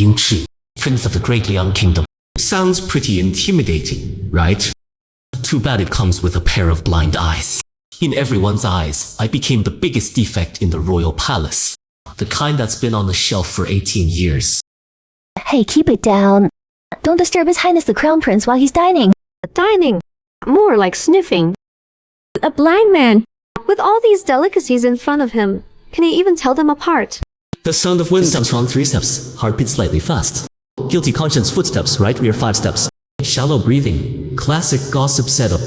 Ying Chi, Prince of the Great Liang Kingdom. Sounds pretty intimidating, right? Too bad it comes with a pair of blind eyes. In everyone's eyes, I became the biggest defect in the royal palace. The kind that's been on the shelf for 18 years. Hey, keep it down. Don't disturb His Highness the Crown Prince while he's dining. Dining? More like sniffing. A blind man, with all these delicacies in front of him, can he even tell them apart? The sound of wisdom strong 3 steps, heartbeat slightly fast. Guilty conscience footsteps, right rear 5 steps. Shallow breathing, classic gossip setup.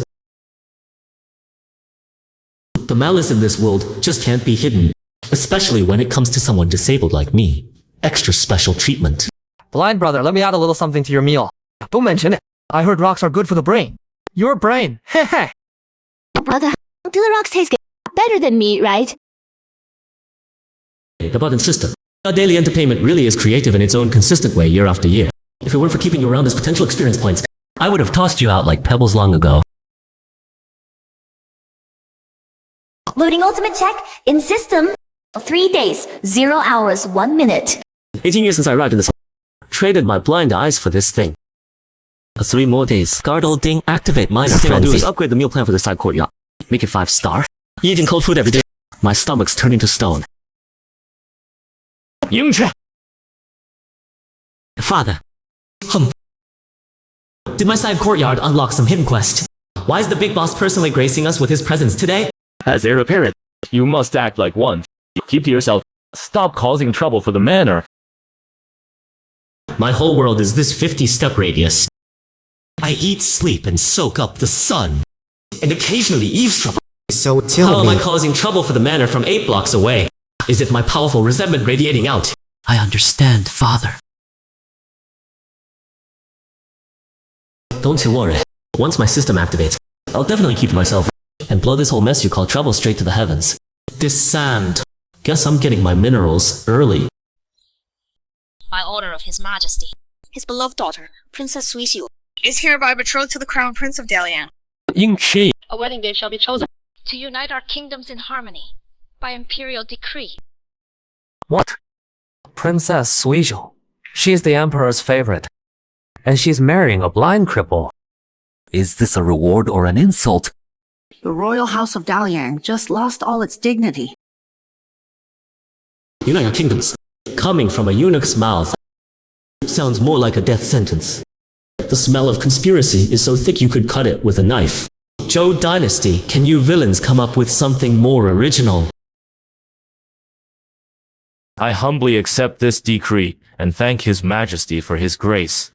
The malice in this world just can't be hidden, especially when it comes to someone disabled like me. Extra special treatment. Blind brother, let me add a little something to your meal. Don't mention it. I heard rocks are good for the brain. Your brain, heh heh. Brother, do the rocks taste good? Better than meat, right? The button system. Our daily entertainment really is creative in its own consistent way year after year. If it weren't for keeping you around as potential experience points, I would have tossed you out like pebbles long ago. Loading ultimate check in system. 3 days, 0 hours, 1 minute. 18 years since I arrived in this home. Traded my blind eyes for this thing. 3 more days. Guard old ding, activate minor frenzy. Thing I'll do is upgrade the meal plan for this side courtyard. Make it 5-star. Eating cold food every day. My stomach's turning to stone. Yingchi! Father. Did my side courtyard unlock some hidden quest? Why is the big boss personally gracing us with his presence today? As heir apparent, you must act like one. Keep to yourself. Stop causing trouble for the manor. My whole world is this 50-step radius. I eat, sleep, and soak up the sun. And occasionally eavesdrop. So tell me. How am I causing trouble for the manor from 8 blocks away? Is it my powerful resentment radiating out? I understand, Father. Don't you worry. Once my system activates, I'll definitely keep to myself and blow this whole mess you call trouble straight to the heavens. This sand. Guess I'm getting my minerals early. By order of His Majesty, his beloved daughter, Princess Suixiu, is hereby betrothed to the Crown Prince of Daliang. Yingchi. A wedding day shall be chosen to unite our kingdoms in harmony by Imperial decree. What? Princess Suixiu. She's the Emperor's favorite. And she's marrying a blind cripple. Is this a reward or an insult? The royal house of Daliang just lost all its dignity. Unite our kingdoms. Coming from a eunuch's mouth sounds more like a death sentence. The smell of conspiracy is so thick you could cut it with a knife. Zhou Dynasty, can you villains come up with something more original? I humbly accept this decree and thank His Majesty for his grace.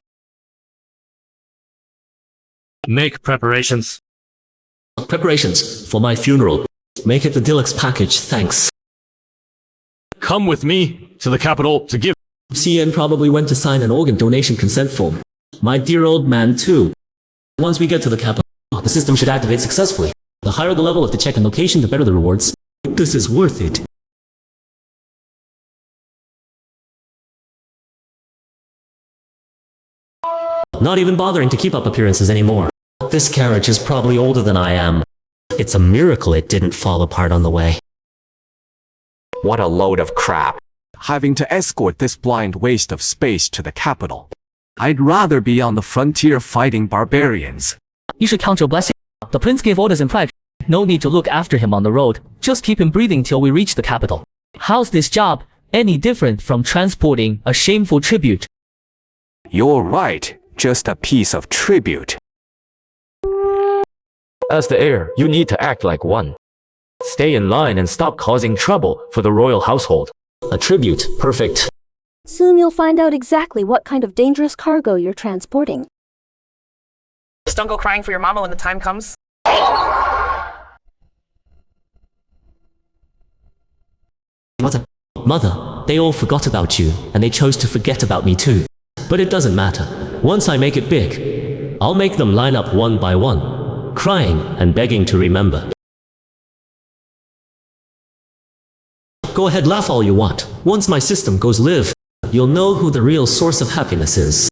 Make preparations. Preparations for my funeral. Make it the deluxe package, thanks. Come with me to the capital to give. CN probably went to sign an organ donation consent form. My dear old man too. Once we get to the capital, the system should activate successfully. The higher the level of the check and location, the better the rewards. This is worth it. Not even bothering to keep up appearances anymore. This carriage is probably older than I am. It's a miracle it didn't fall apart on the way. What a load of crap. Having to escort this blind waste of space to the capital. I'd rather be on the frontier fighting barbarians. You should count your blessing. The prince gave orders in private. No need to look after him on the road. Just keep him breathing till we reach the capital. How's this job any different from transporting a shameful tribute? You're right. Just a piece of tribute. As the heir, you need to act like one. Stay in line and stop causing trouble for the royal household. A tribute, perfect. Soon you'll find out exactly what kind of dangerous cargo you're transporting. Just don't go crying for your mama when the time comes. Mother, they all forgot about you, and they chose to forget about me too. But it doesn't matter. Once I make it big, I'll make them line up one by one, crying and begging to remember. Go ahead, laugh all you want. Once my system goes live, you'll know who the real source of happiness is.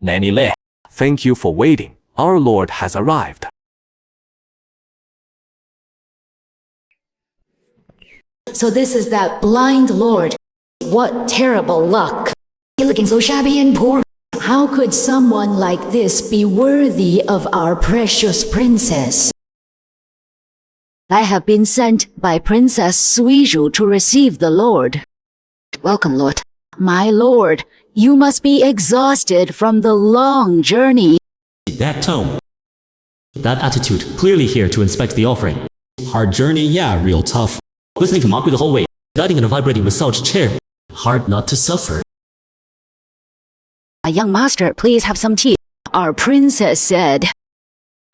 Nanny Le, thank you for waiting. Our lord has arrived. So this is that blind lord. What terrible luck. You're looking so shabby and poor. How could someone like this be worthy of our precious princess? I have been sent by Princess Zhou to receive the lord. Welcome, Lord. My lord, you must be exhausted from the long journey. That tone. That attitude, clearly here to inspect the offering. Hard journey, yeah, real tough. Listening to mockery the whole way, guiding in a vibrating massage chair. Hard not to suffer. A young master, please have some tea. Our princess said.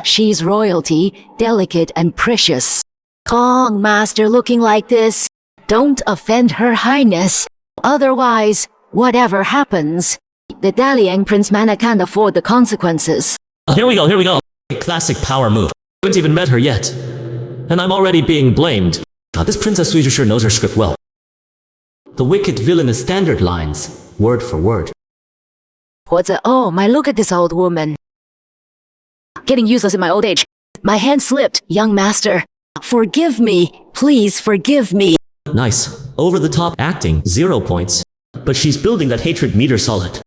She's royalty, delicate and precious. Kong master looking like this. Don't offend her highness. Otherwise, whatever happens, the Daliang prince mana can't afford the consequences. Here we go. Classic power move. I haven't even met her yet. And I'm already being blamed. This Princess Zhou sure knows her script well. The wicked villainous standard lines, word for word. Oh my, look at this old woman. Getting useless in my old age. My hand slipped, young master. Forgive me, please forgive me. Nice. Over the top acting, 0 points. But she's building that hatred meter solid.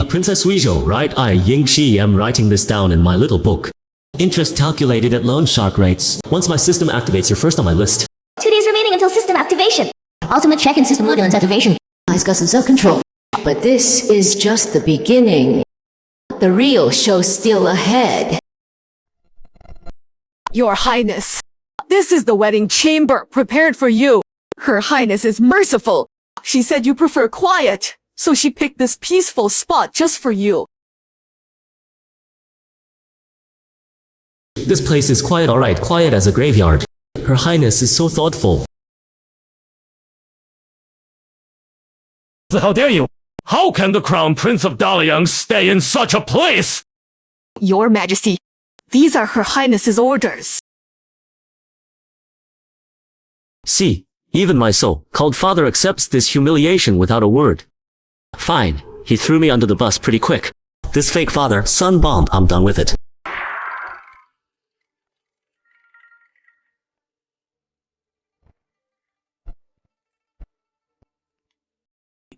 Princess Zhou, right? I, Yingxi, am writing this down in my little book. Interest calculated at loan shark rates. Once my system activates, you're first on my list. 2 days remaining until system activation. Ultimate check in system loading and activation. He's got some self-control. But this is just the beginning. The real show's still ahead. Your Highness, this is the wedding chamber prepared for you. Her Highness is merciful. She said you prefer quiet, so she picked this peaceful spot just for you. This place is quiet, alright, quiet as a graveyard. Her Highness is so thoughtful. How dare you? How can the Crown Prince of Daliang stay in such a place? Your Majesty, these are Her Highness's orders. See, even my so-called father accepts this humiliation without a word. Fine, he threw me under the bus pretty quick. This fake father, son bombed, I'm done with it.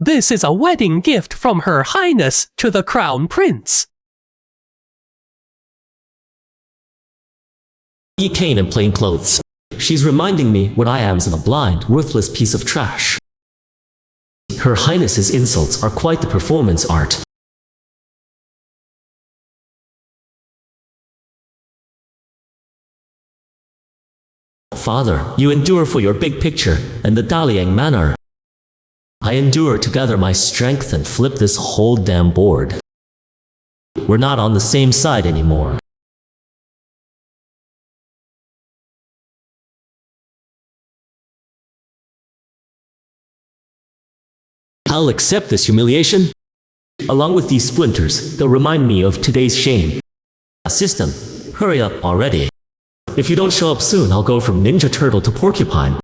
This is a wedding gift from Her Highness to the Crown Prince. Ye Kane in plain clothes. She's reminding me what I am is a blind, worthless piece of trash. Her Highness's insults are quite the performance art. Father, you endure for your big picture and the Daliang manor. I endure to gather my strength and flip this whole damn board. We're not on the same side anymore. I'll accept this humiliation. Along with these splinters, they'll remind me of today's shame. System, hurry up already. If you don't show up soon, I'll go from Ninja Turtle to Porcupine.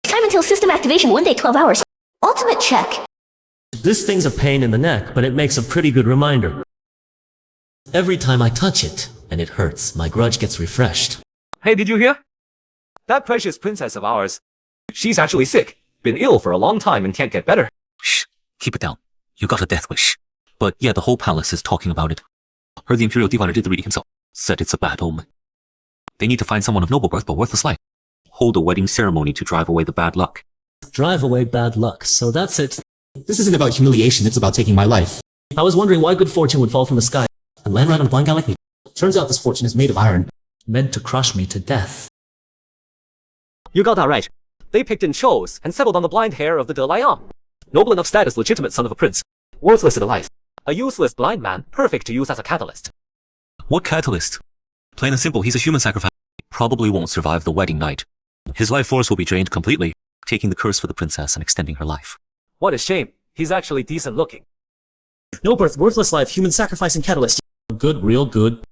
Time until system activation, 1 day, 12 hours. Ultimate check. This thing's a pain in the neck, but it makes a pretty good reminder. Every time I touch it, and it hurts, my grudge gets refreshed. Hey, did you hear? That precious princess of ours, she's actually sick. Been ill for a long time and can't get better. Shh, keep it down. You got a death wish. But yeah, the whole palace is talking about it. Heard the Imperial divider did the reading himself. Said it's a bad omen. They need to find someone of noble birth but worthless life. Hold a wedding ceremony to drive away the bad luck. Drive away bad luck, so that's it. This isn't about humiliation, it's about taking my life. I was wondering why good fortune would fall from the sky and land right on a blind guy like me. Turns out this fortune is made of iron, meant to crush me to death. You got that right. They picked and chose and settled on the blind hair of the Daliang. Noble enough status, legitimate son of a prince. Worthless in the life. A useless blind man, perfect to use as a catalyst. What catalyst? Plain and simple, he's a human sacrifice. Probably won't survive the wedding night. His life force will be drained completely, taking the curse for the princess and extending her life. What a shame. He's actually decent looking. No birth, worthless life, human sacrifice and catalyst. Good, real good.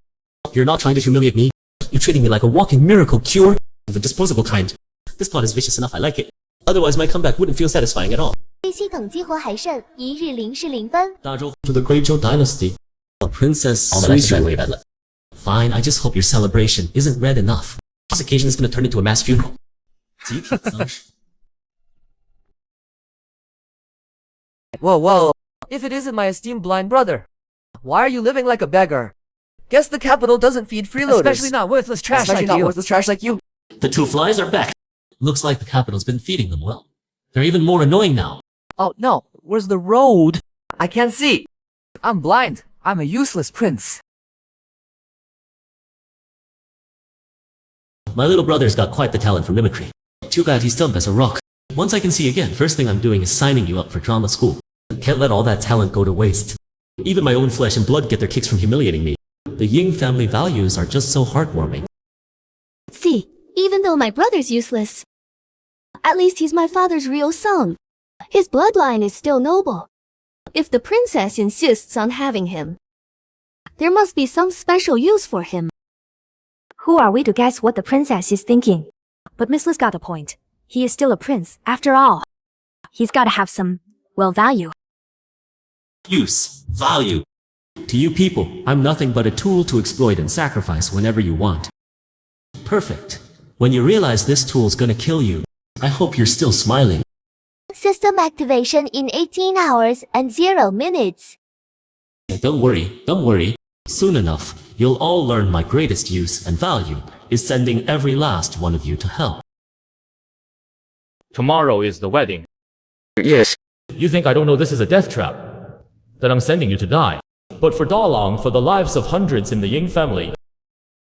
You're not trying to humiliate me. You're treating me like a walking miracle cure of the disposable kind. This plot is vicious enough, I like it. Otherwise, my comeback wouldn't feel satisfying at all. 系统激活还剩1日0时0分。 To the Great Zhou dynasty. Princess Zhou. Fine, I just hope your celebration isn't red enough. This occasion is going to turn into a mass funeral. 集体丧事。 Whoa. If it isn't my esteemed blind brother, why are you living like a beggar? Guess the capital doesn't feed freeloaders. Especially not worthless trash like you. The two flies are back. Looks like the capital's been feeding them well. They're even more annoying now. Oh no, where's the road? I can't see. I'm blind. I'm a useless prince. My little brother's got quite the talent for mimicry. Too bad he's dumb as a rock. Once I can see again, first thing I'm doing is signing you up for drama school. Can't let all that talent go to waste. Even my own flesh and blood get their kicks from humiliating me. The Ying family values are just so heartwarming. See, even though my brother's useless, at least he's my father's real son. His bloodline is still noble. If the princess insists on having him, there must be some special use for him. Who are we to guess what the princess is thinking? But Miss Liz got a point. He is still a prince, after all. He's gotta have some, well, value. Use. Value. To you people, I'm nothing but a tool to exploit and sacrifice whenever you want. Perfect. When you realize this tool's gonna kill you, I hope you're still smiling. System activation in 18 hours and 0 minutes. Don't worry. Soon enough, you'll all learn my greatest use and value is sending every last one of you to hell. Tomorrow is the wedding. Yes. You think I don't know this is a death trap? That I'm sending you to die. But for Daliang, for the lives of hundreds in the Ying family,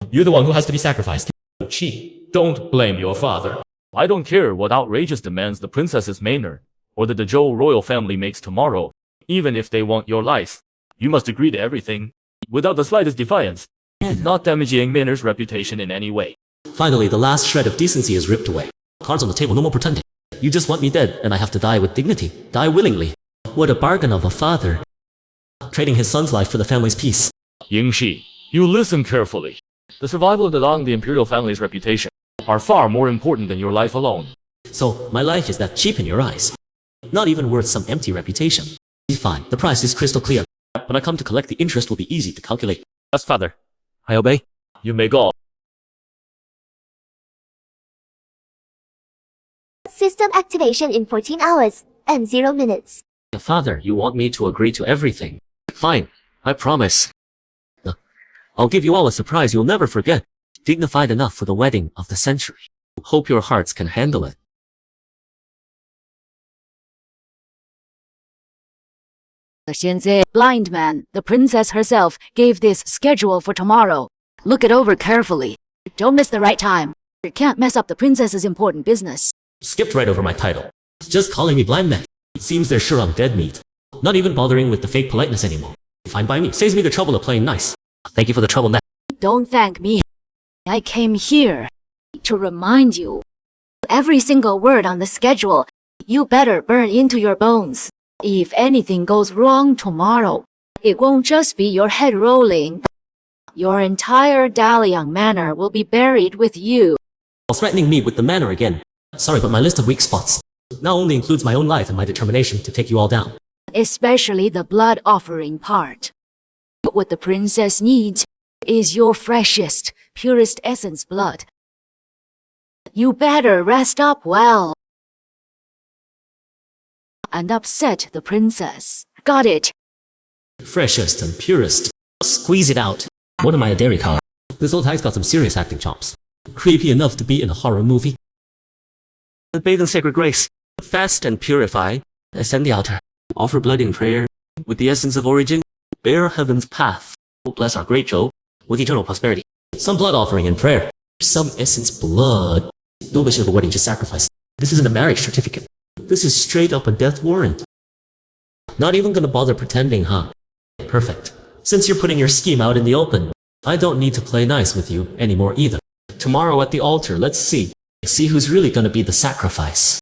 you're the one who has to be sacrificed. Chi, don't blame your father. I don't care what outrageous demands the princess's manor, or that the Zhou royal family makes tomorrow. Even if they want your life, you must agree to everything, without the slightest defiance, not damaging Manor's reputation in any way. Finally, the last shred of decency is ripped away. Cards on the table, no more pretending. You just want me dead, and I have to die with dignity, die willingly. What a bargain of a father. Trading his son's life for the family's peace. Yingxi, you listen carefully. The survival of Daliang, the Imperial family's reputation, are far more important than your life alone. So, my life is that cheap in your eyes? Not even worth some empty reputation. Fine, the price is crystal clear. When I come to collect, the interest will be easy to calculate. Yes, father. I obey. You may go. System activation in 14 hours and 0 minutes. Father, you want me to agree to everything. Fine, I promise. I'll give you all a surprise you'll never forget. Dignified enough for the wedding of the century. Hope your hearts can handle it. The Xianze, blind man, the princess herself, gave this schedule for tomorrow. Look it over carefully. Don't miss the right time. You can't mess up the princess's important business. Skipped right over my title. Just calling me blind man. It seems they're sure I'm dead meat. Not even bothering with the fake politeness anymore. Fine by me. Saves me the trouble of playing nice. Thank you for the trouble, man. Don't thank me. I came here to remind you. Every single word on the schedule, you better burn into your bones. If anything goes wrong tomorrow, it won't just be your head rolling. Your entire Daliang manor will be buried with you. Threatening me with the manor again. Sorry, but my list of weak spots now only includes my own life and my determination to take you all down. Especially the blood offering part. What the princess needs is your freshest, purest essence blood. You better rest up well. And upset the princess. Got it? Freshest and purest. Squeeze it out. What am I, a dairy cow? This old hag's got some serious acting chops. Creepy enough to be in a horror movie. Bathe in sacred grace. Fast and purify. Ascend the altar. Offer blood in prayer. With the essence of origin. Bear heaven's path. Bless our great Zhou. With eternal prosperity. Some blood offering in prayer. Some essence blood. No wish of a wedding, just sacrifice. This isn't a marriage certificate. This is straight up a death warrant. Not even gonna bother pretending, huh? Perfect. Since you're putting your scheme out in the open, I don't need to play nice with you anymore either. Tomorrow at the altar, let's see. See who's really gonna be the sacrifice.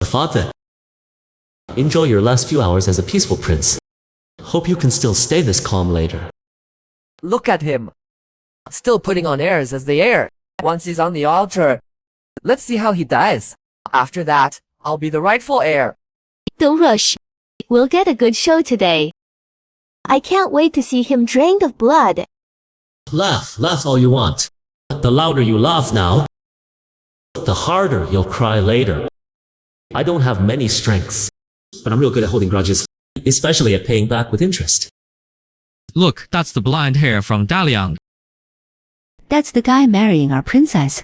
Father, enjoy your last few hours as a peaceful prince. Hope you can still stay this calm later. Look at him. Still putting on airs as the heir. Once he's on the altar, let's see how he dies. After that, I'll be the rightful heir. Don't rush. We'll get a good show today. I can't wait to see him drained of blood. Laugh all you want. The louder you laugh now, the harder you'll cry later. I don't have many strengths, but I'm real good at holding grudges, especially at paying back with interest. Look, that's the blind hair from Daliang. That's the guy marrying our princess.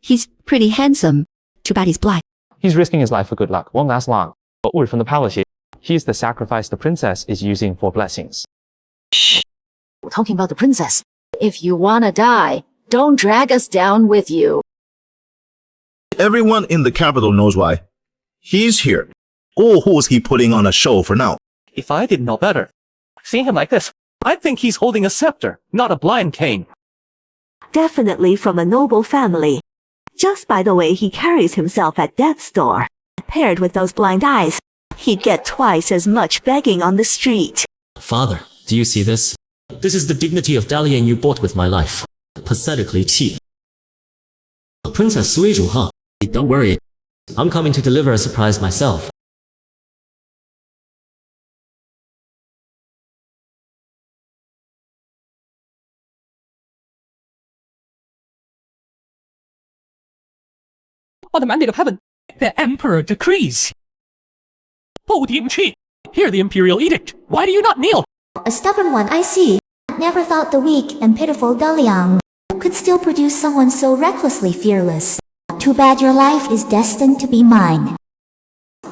He's pretty handsome. Too bad he's blind. He's risking his life for good luck. Won't last long. But word from the palace here. He's the sacrifice the princess is using for blessings. Shh. We're talking about the princess. If you wanna die, don't drag us down with you. Everyone in the capital knows why. He's here. Or who's he putting on a show for now? If I didn't know better, seeing him like this, I'd think he's holding a scepter, not a blind cane. Definitely from a noble family. Just by the way he carries himself at death's door. Paired with those blind eyes, he'd get twice as much begging on the street. Father, do you see this? This is the dignity of Daliang you bought with my life. Pathetically cheap. Princess Zhou, huh? Don't worry. I'm coming to deliver a surprise myself. On the mandate of heaven, the Emperor decrees. Yingqi, hear the Imperial edict. Why do you not kneel? A stubborn one, I see. Never thought the weak and pitiful Daliang could still produce someone so recklessly fearless. Too bad your life is destined to be mine.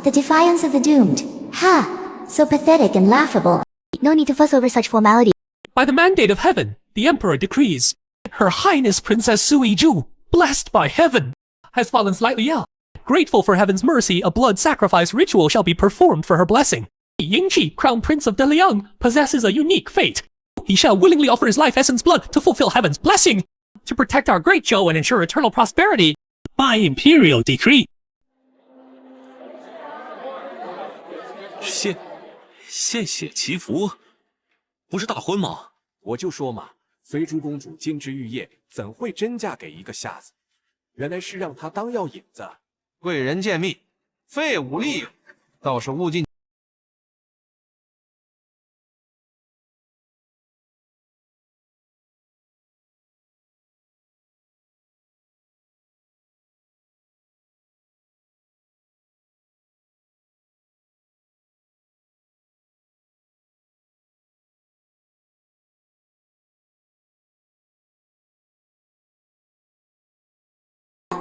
The defiance of the doomed. Ha! So pathetic and laughable. No need to fuss over such formality. By the mandate of heaven, the Emperor decrees. Her Highness Princess Zhou, blessed by heaven, has fallen slightly ill. Grateful for heaven's mercy, a blood sacrifice ritual shall be performed for her blessing. Yingqi, Crown Prince of Daliang, possesses a unique fate. He shall willingly offer his life essence blood to fulfill heaven's blessing, to protect our great Zhou and ensure eternal prosperity. By Imperial decree. 谢谢祈福，不是大婚吗？我就说嘛，绯珠公主金枝玉叶，怎会真嫁给一个瞎子？原来是让她当药引子。贵人见密，废武利用，倒是物尽。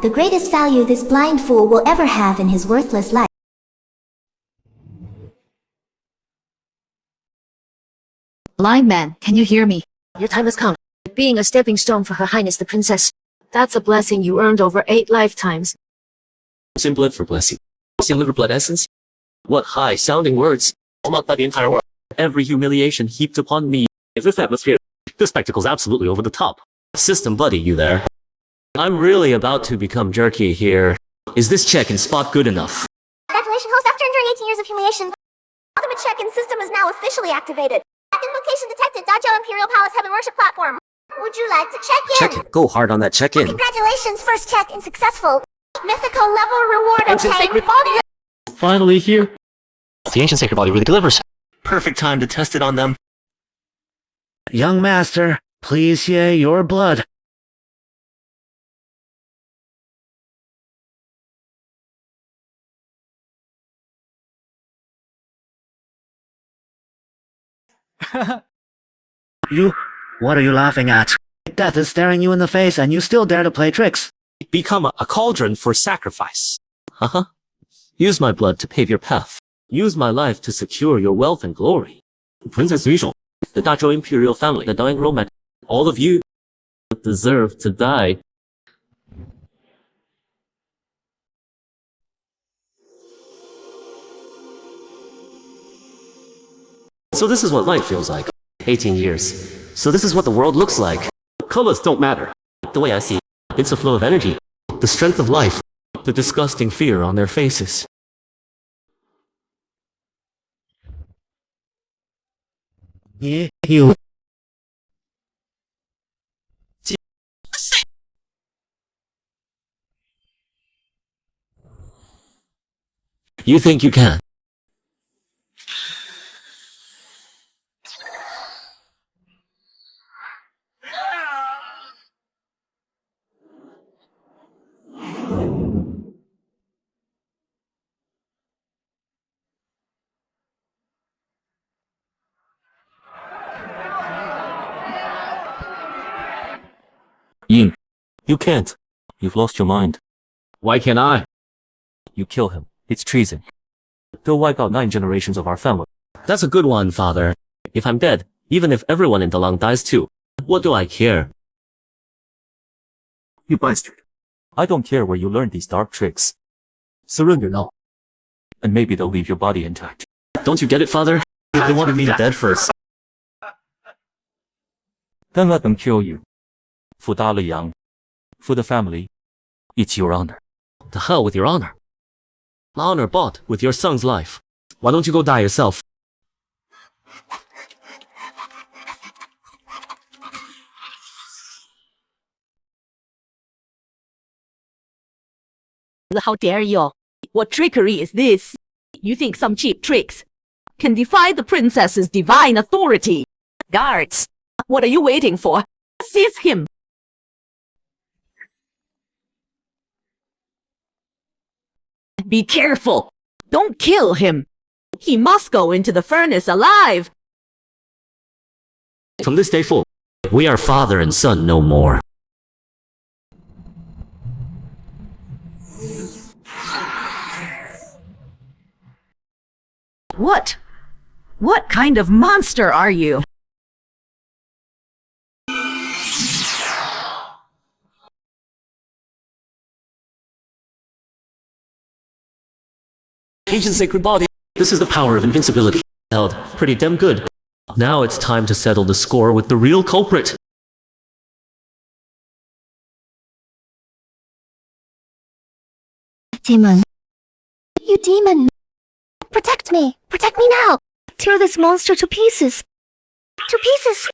The greatest value this blind fool will ever have in his worthless life. Blind man, can you hear me? Your time has come. Being a stepping stone for Her Highness the Princess. That's a blessing you earned over 8 lifetimes. Same blood for blessing. Same liver blood essence. What high-sounding words. Almost by the entire world. Every humiliation heaped upon me. Is this atmosphere? The spectacle's absolutely over the top. System buddy, you there? I'm really about to become jerky here. Is this check-in spot good enough? Congratulations, host. After enduring 18 years of humiliation, ultimate check-in system is now officially activated. Invocation detected. Zhou Imperial Palace Heaven Worship Platform. Would you like to check in? Check-in. Go hard on that check-in. Congratulations, first check-in successful. Mythical level reward obtained. Finally here. The ancient sacred body really delivers. Perfect time to test it on them. Young master, please ye your blood. What are you laughing at? Death is staring you in the face and you still dare to play tricks. Become a cauldron for sacrifice. Use my blood to pave your path. Use my life to secure your wealth and glory. Princess Zhou, the Zhou Imperial family, the dying romance, all of you deserve to die. So this is what life feels like. 18 years. So this is what the world looks like. Colors don't matter. The way I see it, it's a flow of energy. The strength of life. The disgusting fear on their faces. You. You think you can? Ying, you can't. You've lost your mind. Why can't I? You kill him. It's treason. They'll wipe out 9 generations of our family. That's a good one, father. If I'm dead, even if everyone in Daliang dies too, what do I care? You bastard. I don't care where you learned these dark tricks. Surrender now. And maybe they'll leave your body intact. Don't you get it, father? They wanted me dead first. Then let them kill you. For Daliang. For the family. It's your honor. The hell with your honor. Honor bought with your son's life. Why don't you go die yourself? How dare you? What trickery is this? You think some cheap tricks can defy the princess's divine authority? Guards, what are you waiting for? Seize him! Be careful! Don't kill him! He must go into the furnace alive! From this day forward, we are father and son no more. What kind of monster are you? Ancient sacred body. This is the power of invincibility. Held pretty damn good. Now it's time to settle the score with the real culprit. Demon. You demon. Protect me. Protect me now. Tear this monster to pieces. To pieces.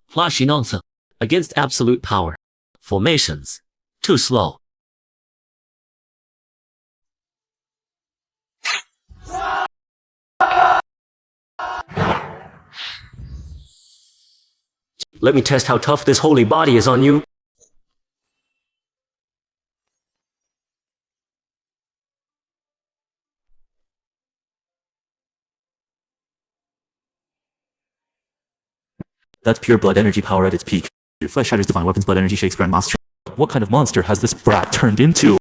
Flashy nonsense. Against absolute power. Formations. Too slow. Let me test how tough this holy body is on you. That's pure blood energy power at its peak. Your flesh shatters divine weapons, blood energy shakes grand monster. What kind of monster has this brat turned into?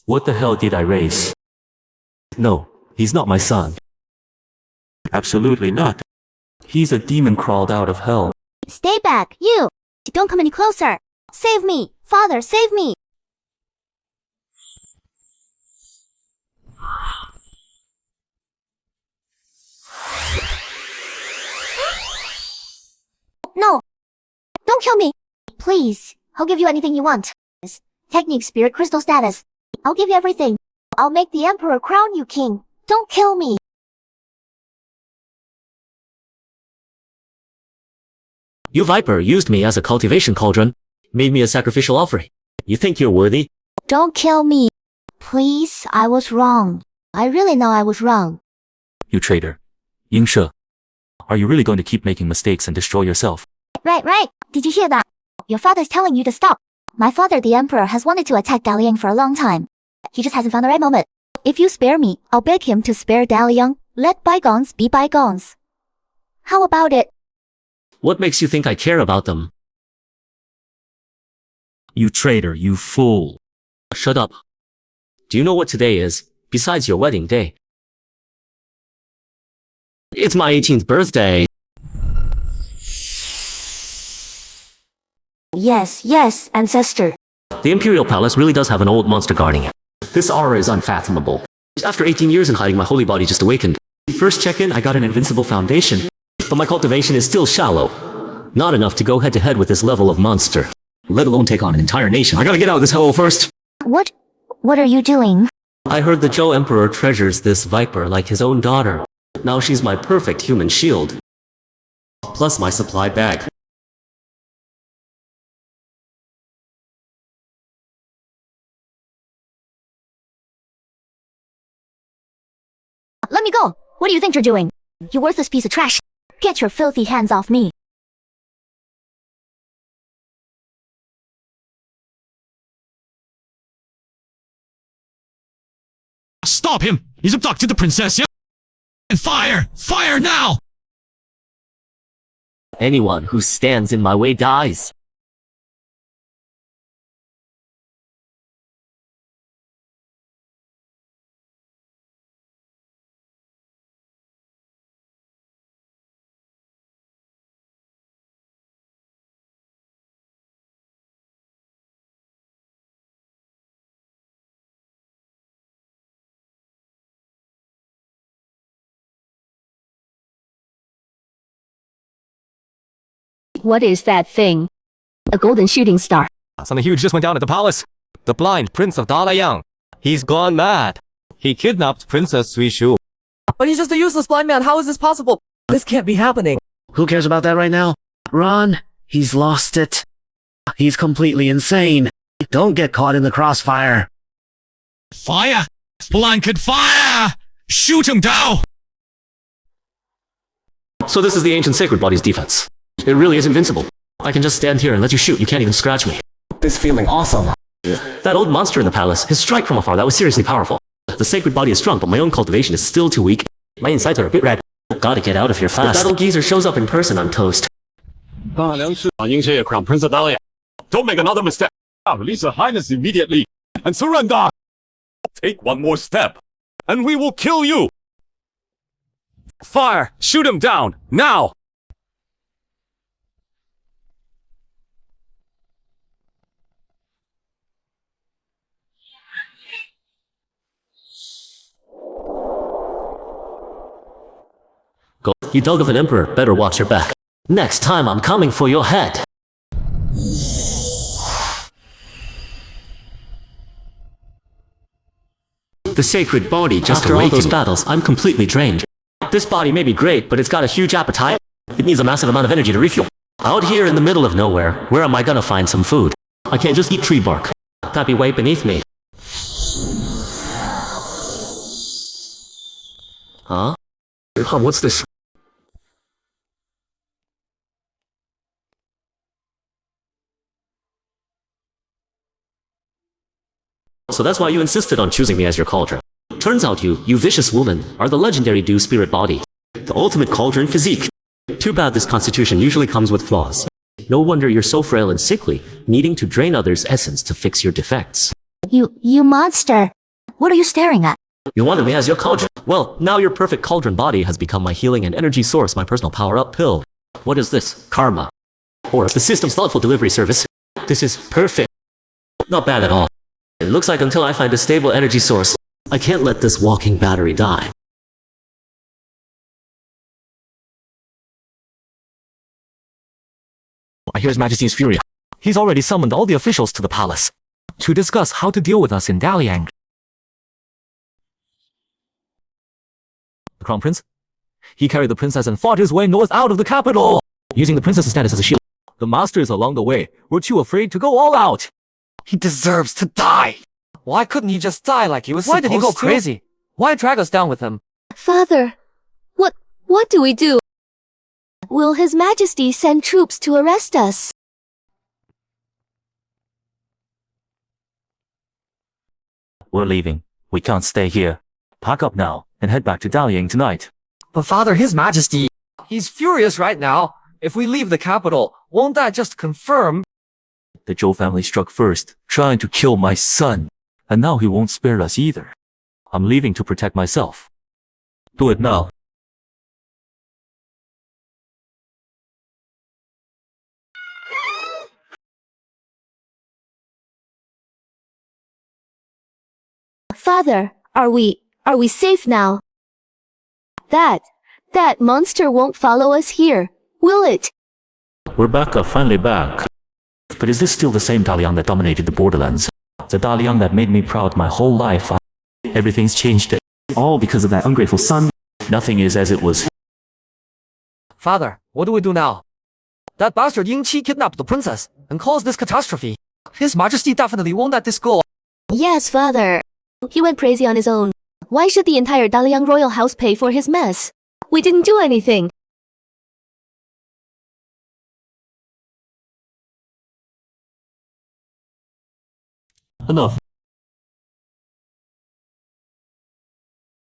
What the hell did I raise? No, he's not my son. Absolutely not. He's a demon crawled out of hell. Stay back, you! Don't come any closer! Save me! Father, save me! No! Don't kill me! Please, I'll give you anything you want. Technique spirit crystal status. I'll give you everything. I'll make the emperor crown you king. Don't kill me! You viper used me as a cultivation cauldron. Made me a sacrificial offering. You think you're worthy? Don't kill me. Please, I was wrong. I really know I was wrong. You traitor. Ying She. Are you really going to keep making mistakes and destroy yourself? Right. Did you hear that? Your father's telling you to stop. My father, the emperor, has wanted to attack Daliang for a long time. He just hasn't found the right moment. If you spare me, I'll beg him to spare Daliang. Let bygones be bygones. How about it? What makes you think I care about them? You traitor, you fool. Shut up. Do you know what today is, besides your wedding day? It's my 18th birthday. Yes, yes, ancestor. The Imperial Palace really does have an old monster guarding it. This aura is unfathomable. After 18 years in hiding, my holy body just awakened. First check-in, I got an invincible foundation. But my cultivation is still shallow. Not enough to go head-to-head with this level of monster. Let alone take on an entire nation. I gotta get out of this hole first. What are you doing? I heard the Zhou Emperor treasures this viper like his own daughter. Now she's my perfect human shield. Plus my supply bag. Let me go. What do you think you're doing? You worthless piece of trash. Get your filthy hands off me. Stop him! He's abducted the princess, yeah? And fire! Fire now! Anyone who stands in my way dies. What is that thing? A golden shooting star. Something huge just went down at the palace. The blind prince of Daliang. He's gone mad. He kidnapped Princess Suishu. But he's just a useless blind man. How is this possible? This can't be happening. Who cares about that right now? Run! He's lost it. He's completely insane. Don't get caught in the crossfire. Fire! Blanket fire! Shoot him down! So this is the ancient sacred body's defense. It really is invincible. I can just stand here and let you shoot. You can't even scratch me. This feeling awesome. That old monster in the palace, his strike from afar, that was seriously powerful. The sacred body is strong, but my own cultivation is still too weak. My insides are a bit red. Gotta get out of here fast. If that old geezer shows up in person, I'm toast. Daliang Yingxie Crown Prince of Daliang. Don't make another mistake. Release Her Highness immediately and surrender. Take one more step, and we will kill you. Fire! Shoot him down now! Go. You dog of an emperor, better watch your back. Next time I'm coming for your head. The sacred body just After awakened. All those battles, I'm completely drained. This body may be great, but it's got a huge appetite. It needs a massive amount of energy to refuel. Out here in the middle of nowhere, where am I gonna find some food? I can't just eat tree bark. That'd be way beneath me. Huh? What's this? So that's why you insisted on choosing me as your cauldron. Turns out you vicious woman, are the legendary Dew Spirit body. The ultimate cauldron physique. Too bad this constitution usually comes with flaws. No wonder you're so frail and sickly, needing to drain others' essence to fix your defects. You monster. What are you staring at? You wanted me as your cauldron. Well, now your perfect cauldron body has become my healing and energy source, my personal power-up pill. What is this? Karma. Or the system's thoughtful delivery service. This is perfect. Not bad at all. It looks like until I find a stable energy source, I can't let this walking battery die. I hear His Majesty is furious. He's already summoned all the officials to the palace to discuss how to deal with us in Daliang. The Crown Prince? He carried the princess and fought his way north out of the capital, using the princess's status as a shield. The masters along the way were too afraid to go all out. He deserves to die. Why couldn't he just die like he was supposed to? Why did he go crazy? Why drag us down with him? Father, what do we do? Will His Majesty send troops to arrest us? We're leaving. We can't stay here. Pack up now and head back to Daliang tonight. But Father, His Majesty, he's furious right now. If we leave the capital, won't that just confirm The Zhou family struck first, trying to kill my son. And now he won't spare us either. I'm leaving to protect myself. Do it now. Father, are we safe now? That monster won't follow us here, will it? We're back, finally back. But is this still the same Daliang that dominated the borderlands? The Daliang that made me proud my whole life? Everything's changed. All because of that ungrateful son. Nothing is as it was. Father, what do we do now? That bastard Yingqi kidnapped the princess and caused this catastrophe. His Majesty definitely won't let this go. Yes, Father. He went crazy on his own. Why should the entire Daliang royal house pay for his mess? We didn't do anything. Enough.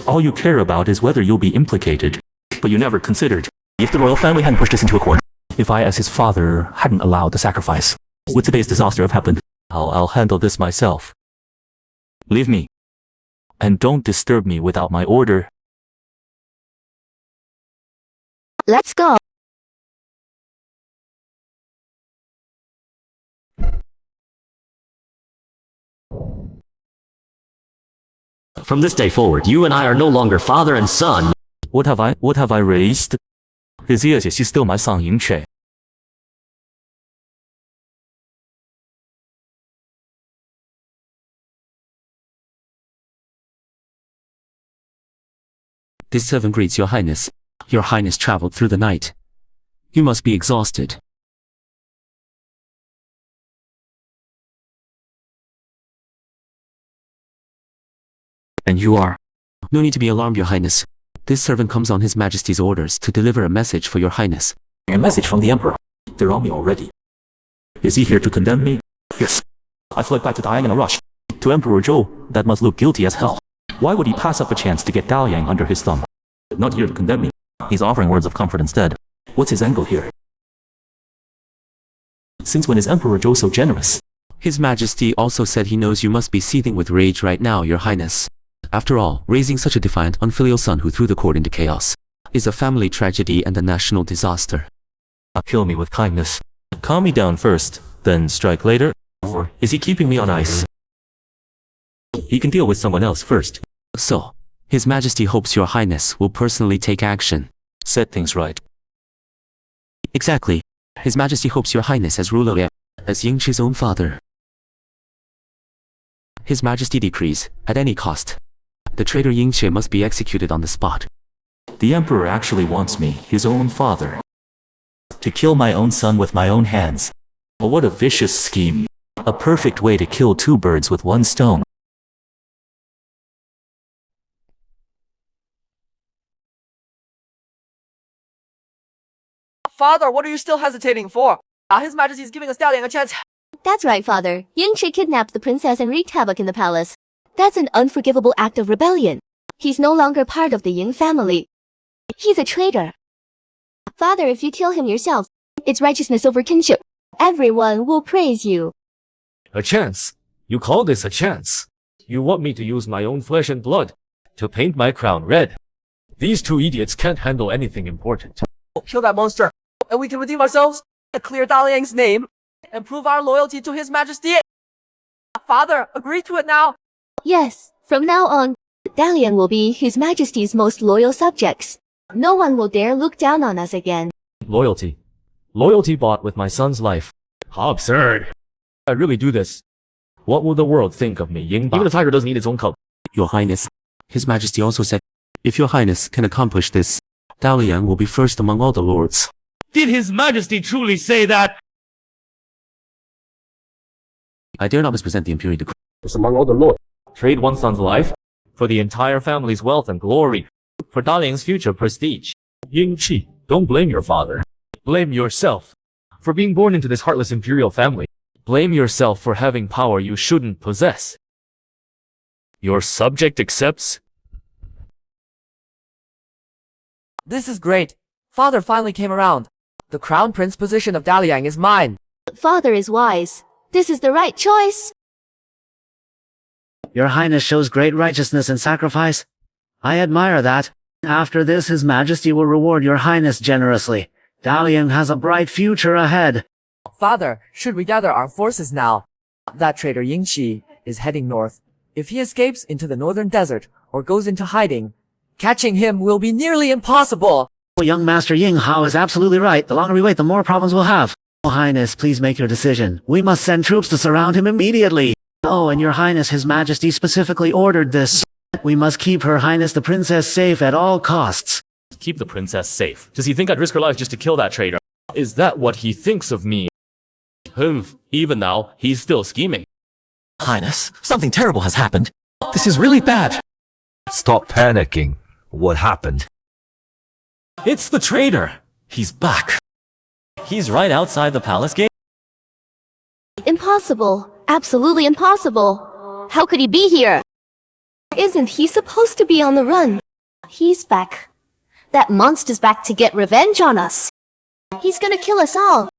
All you care about is whether you'll be implicated. But you never considered, if the royal family hadn't pushed us into a court, if I as his father hadn't allowed the sacrifice, would today's disaster have happened? I'll handle this myself. Leave me. And don't disturb me without my order. Let's go. From this day forward, you and I are no longer father and son. What have I raised? His ears is still my son Yingche. This servant greets your highness. Your highness traveled through the night. You must be exhausted. And you are? No need to be alarmed, your highness. This servant comes on his majesty's orders to deliver a message for your highness. A message from the emperor. They're on me already. Is he here to condemn me? Yes. I fled back to Daliang in a rush. To Emperor Zhou, that must look guilty as hell. Why would he pass up a chance to get Daliang under his thumb? Not here to condemn me. He's offering words of comfort instead. What's his angle here? Since when is Emperor Zhou so generous? His majesty also said he knows you must be seething with rage right now, your highness. After all, raising such a defiant, unfilial son who threw the court into chaos is a family tragedy and a national disaster. Kill me with kindness. Calm me down first, then strike later? Or is he keeping me on ice? He can deal with someone else first. So, His Majesty hopes your highness will personally take action. Set things right. Exactly. His Majesty hopes your highness as ruler as Yingqi's own father. His Majesty decrees, at any cost, the traitor Yingqi must be executed on the spot. The Emperor actually wants me, his own father, to kill my own son with my own hands. Well, what a vicious scheme. A perfect way to kill two birds with one stone. Father, what are you still hesitating for? His Majesty is giving us Daliang a chance. That's right, Father. Yingqi kidnapped the princess and wreaked havoc in the palace. That's an unforgivable act of rebellion. He's no longer part of the Ying family. He's a traitor. Father, if you kill him yourself, it's righteousness over kinship. Everyone will praise you. A chance? You call this a chance? You want me to use my own flesh and blood to paint my crown red? These two idiots can't handle anything important. Kill that monster, and we can redeem ourselves, and clear Daliang's name, and prove our loyalty to His Majesty. Father, agree to it now. Yes, from now on, Daliang will be His Majesty's most loyal subjects. No one will dare look down on us again. Loyalty. Loyalty bought with my son's life. How absurd. I really do this. What will the world think of me, Yingba? Even the tiger doesn't eat its own cub. Your Highness, His Majesty also said, if your Highness can accomplish this, Daliang will be first among all the lords. Did His Majesty truly say that? I dare not mispresent the Imperial decree. It's among all the lords. Trade one son's life for the entire family's wealth and glory, for Daliang's future prestige. Yingqi, don't blame your father. Blame yourself for being born into this heartless imperial family. Blame yourself for having power you shouldn't possess. Your subject accepts? This is great. Father finally came around. The crown prince position of Daliang is mine. Father is wise. This is the right choice. Your Highness shows great righteousness and sacrifice. I admire that. After this, His Majesty will reward your Highness generously. Daliang has a bright future ahead. Father, should we gather our forces now? That traitor Yingqi is heading north. If he escapes into the northern desert or goes into hiding, catching him will be nearly impossible. Young Master Ying Hao is absolutely right. The longer we wait, the more problems we'll have. Your Highness, please make your decision. We must send troops to surround him immediately. Oh, and Your Highness, His Majesty specifically ordered this. We must keep Her Highness the Princess safe at all costs. Keep the princess safe. Does he think I'd risk her life just to kill that traitor? Is that what he thinks of me? Even now, he's still scheming. Highness, something terrible has happened. This is really bad. Stop panicking. What happened? It's the traitor. He's back. He's right outside the palace gate. Impossible. Absolutely impossible. How could he be here? Isn't he supposed to be on the run? He's back. That monster's back to get revenge on us. He's gonna kill us all.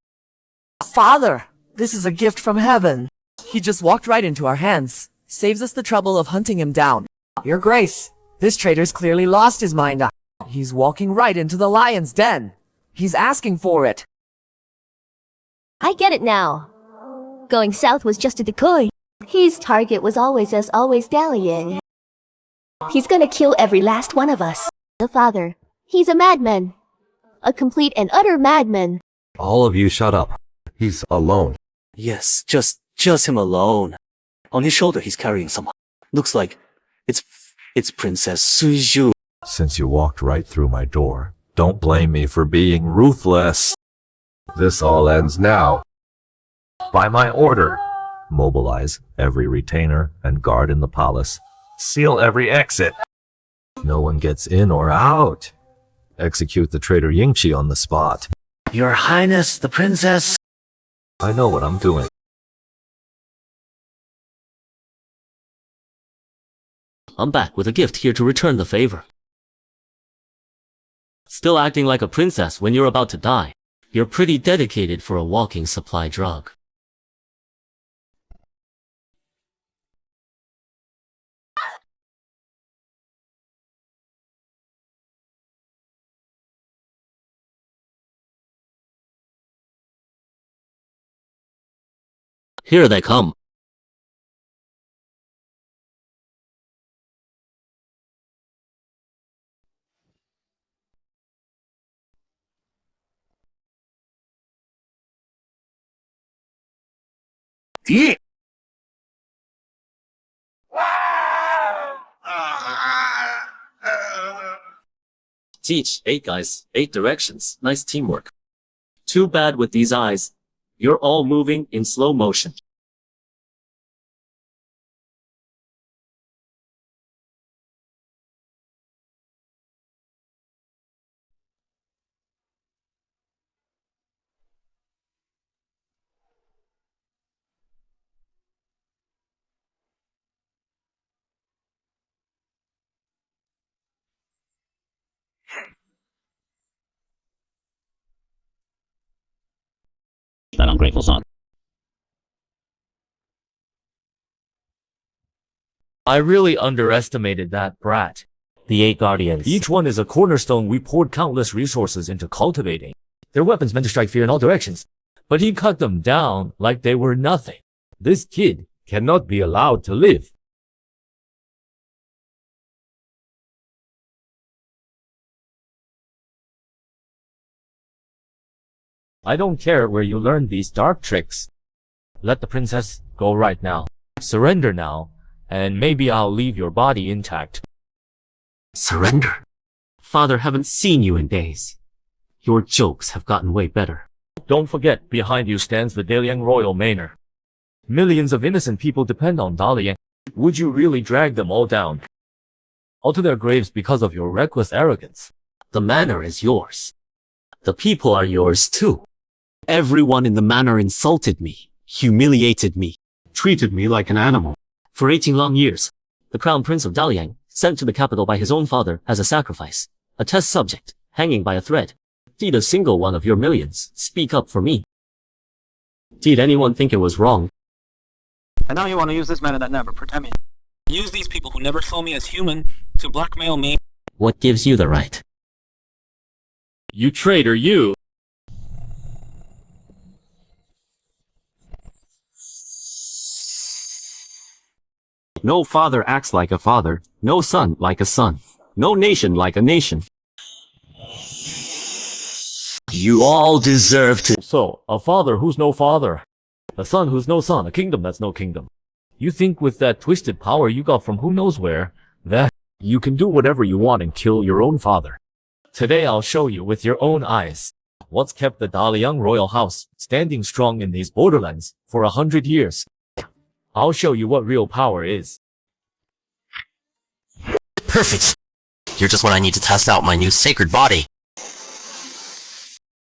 Father, this is a gift from heaven. He just walked right into our hands. Saves us the trouble of hunting him down. Your Grace, this traitor's clearly lost his mind. He's walking right into the lion's den. He's asking for it. I get it now. Going south was just a decoy. His target was always Daliang. He's gonna kill every last one of us. The father. He's a madman. A complete and utter madman. All of you shut up. He's alone. Yes, just him alone. On his shoulder he's carrying someone. Looks like it's Princess Suizhu. Since you walked right through my door, don't blame me for being ruthless. This all ends now. By my order, mobilize every retainer and guard in the palace. Seal every exit. No one gets in or out. Execute the traitor Yingqi on the spot. Your Highness, the Princess. I know what I'm doing. I'm back with a gift here to return the favor. Still acting like a princess when you're about to die. You're pretty dedicated for a walking supply drug. Here they come. Yeah. Teach 8 guys, 8 directions. Nice teamwork. Too bad with these eyes. You're all moving in slow motion. That ungrateful son. I really underestimated that brat. The 8 guardians. Each one is a cornerstone we poured countless resources into cultivating. Their weapons meant to strike fear in all directions. But he cut them down like they were nothing. This kid cannot be allowed to live. I don't care where you learned these dark tricks. Let the princess go right now. Surrender now, and maybe I'll leave your body intact. Surrender? Father, haven't seen you in days. Your jokes have gotten way better. Don't forget, behind you stands the Daliang royal manor. Millions of innocent people depend on Daliang. Would you really drag them all down? All to their graves because of your reckless arrogance? The manor is yours. The people are yours too. Everyone in the manor insulted me, humiliated me, Treated me like an animal. For 18 long years. The crown prince of Daliang, sent to the capital by his own father as a sacrifice, a test subject, hanging by a thread. Did a single one of your millions speak up for me? Did anyone think it was wrong And now you want to use this man that never protect me. Use these people who never saw me as human to blackmail me. What gives you the right? You traitor, you! No father acts like a father, no son like a son, no nation like a nation. You all deserve to. So, a father who's no father. A son who's no son. A kingdom that's no kingdom. You think with that twisted power you got from who knows where, that you can do whatever you want and kill your own father. Today I'll show you with your own eyes what's kept the Daliang royal house standing strong in these borderlands for 100 years. I'll show you what real power is. Perfect. You're just what I need to test out my new sacred body.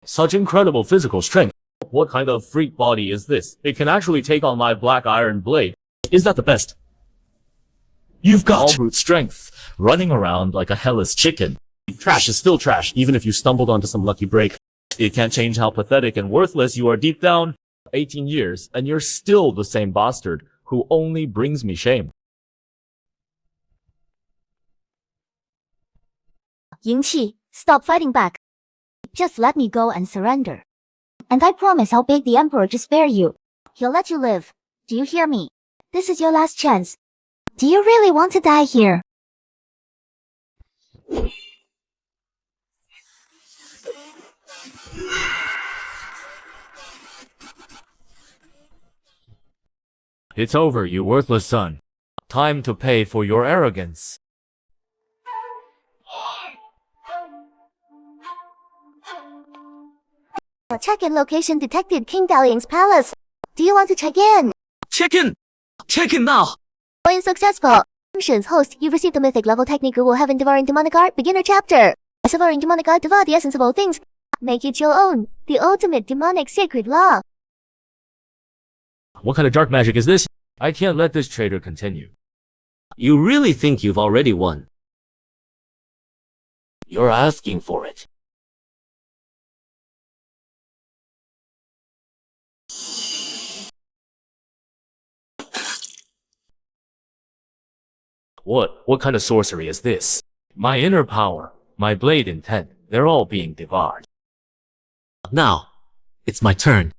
Such incredible physical strength. What kind of freak body is this? It can actually take on my black iron blade. Is that the best? You've got all brute strength, running around like a hellish chicken. Trash is still trash, even if you stumbled onto some lucky break. It can't change how pathetic and worthless you are deep down. 18 years, and you're still the same bastard who only brings me shame. Yingqi, stop fighting back. Just let me go and surrender. And I promise I'll beg the Emperor to spare you. He'll let you live. Do you hear me? This is your last chance. Do you really want to die here? It's over, you worthless son. Time to pay for your arrogance. Check-in location detected King Daliang's palace. Do you want to check in? Check in! Check in now! Going successful. Missions host, you've received the mythic level technique Rule Heaven Devouring Demonic Art Beginner Chapter. As devouring demonic art devour the essence of all things. Make it your own. The ultimate demonic sacred law. What kind of dark magic is this? I can't let this traitor continue. You really think you've already won? You're asking for it. What kind of sorcery is this? My inner power, my blade intent, they're all being devoured. Now, it's my turn.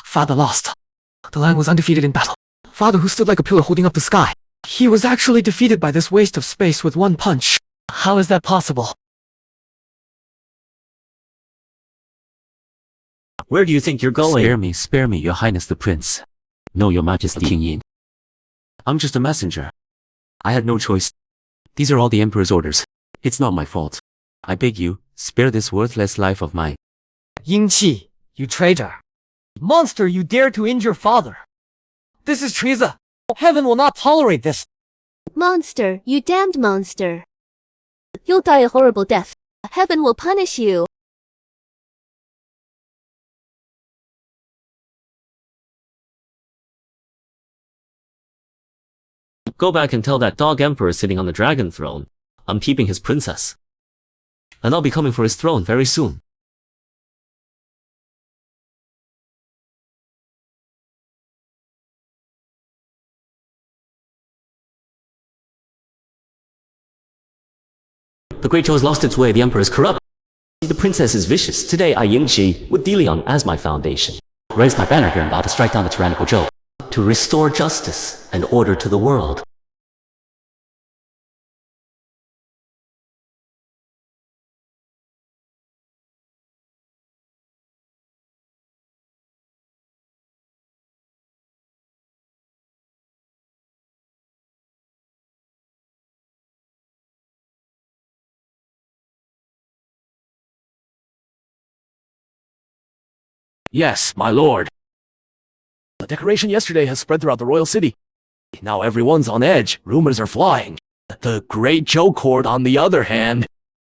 Father lost. Daliang was undefeated in battle. Father who stood like a pillar holding up the sky. He was actually defeated by this waste of space with one punch. How is that possible? Where do you think you're going? Spare me, your highness the prince. No, your majesty, King Yin. I'm just a messenger. I had no choice. These are all the emperor's orders. It's not my fault. I beg you, spare this worthless life of mine. Yingqi, you traitor. Monster, you dare to injure father. This is treason. Heaven will not tolerate this. Monster, you damned monster. You'll die a horrible death. Heaven will punish you. Go back and tell that dog emperor sitting on the dragon throne I'm keeping his princess. And I'll be coming for his throne very soon. The Great Zhou has lost its way, the Emperor is corrupt. The princess is vicious. Today I, Yingqi, with Daliang as my foundation, raised my banner here and vowed to strike down the tyrannical Zhou, to restore justice and order to the world. Yes, my lord. decoration yesterday has spread throughout the royal city. Now everyone's on edge. Rumors are flying. The great Zhou court, on the other hand.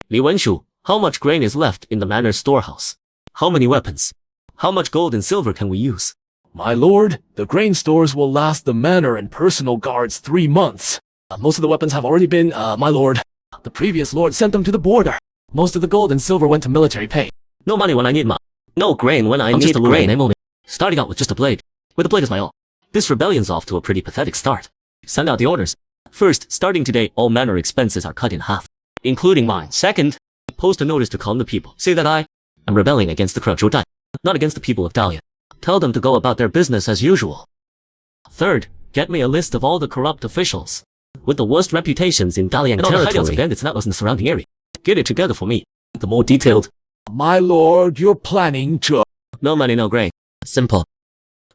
Li Wenshu, how much grain is left in the manor's storehouse? How many weapons? How much gold and silver can we use? My lord, the grain stores will last the manor and personal guards 3 months. Most of the weapons have already been, my lord. The previous lord sent them to the border. Most of the gold and silver went to military pay. No money when I need money. No grain when I need grain. I'm only starting out with just a blade. With a blade as my all. This rebellion's off to a pretty pathetic start. Send out the orders. First, starting today, all manor expenses are cut in half, including mine. Second, post a notice to calm the people. Say that I am rebelling against the Zhou Dai, not against the people of Daliang. Tell them to go about their business as usual. Third, get me a list of all the corrupt officials with the worst reputations in Daliang territory. And all the hideouts of bandits and outlaws in the surrounding area. Get it together for me. The more detailed. My lord, you're planning to... No money, no grain. Simple.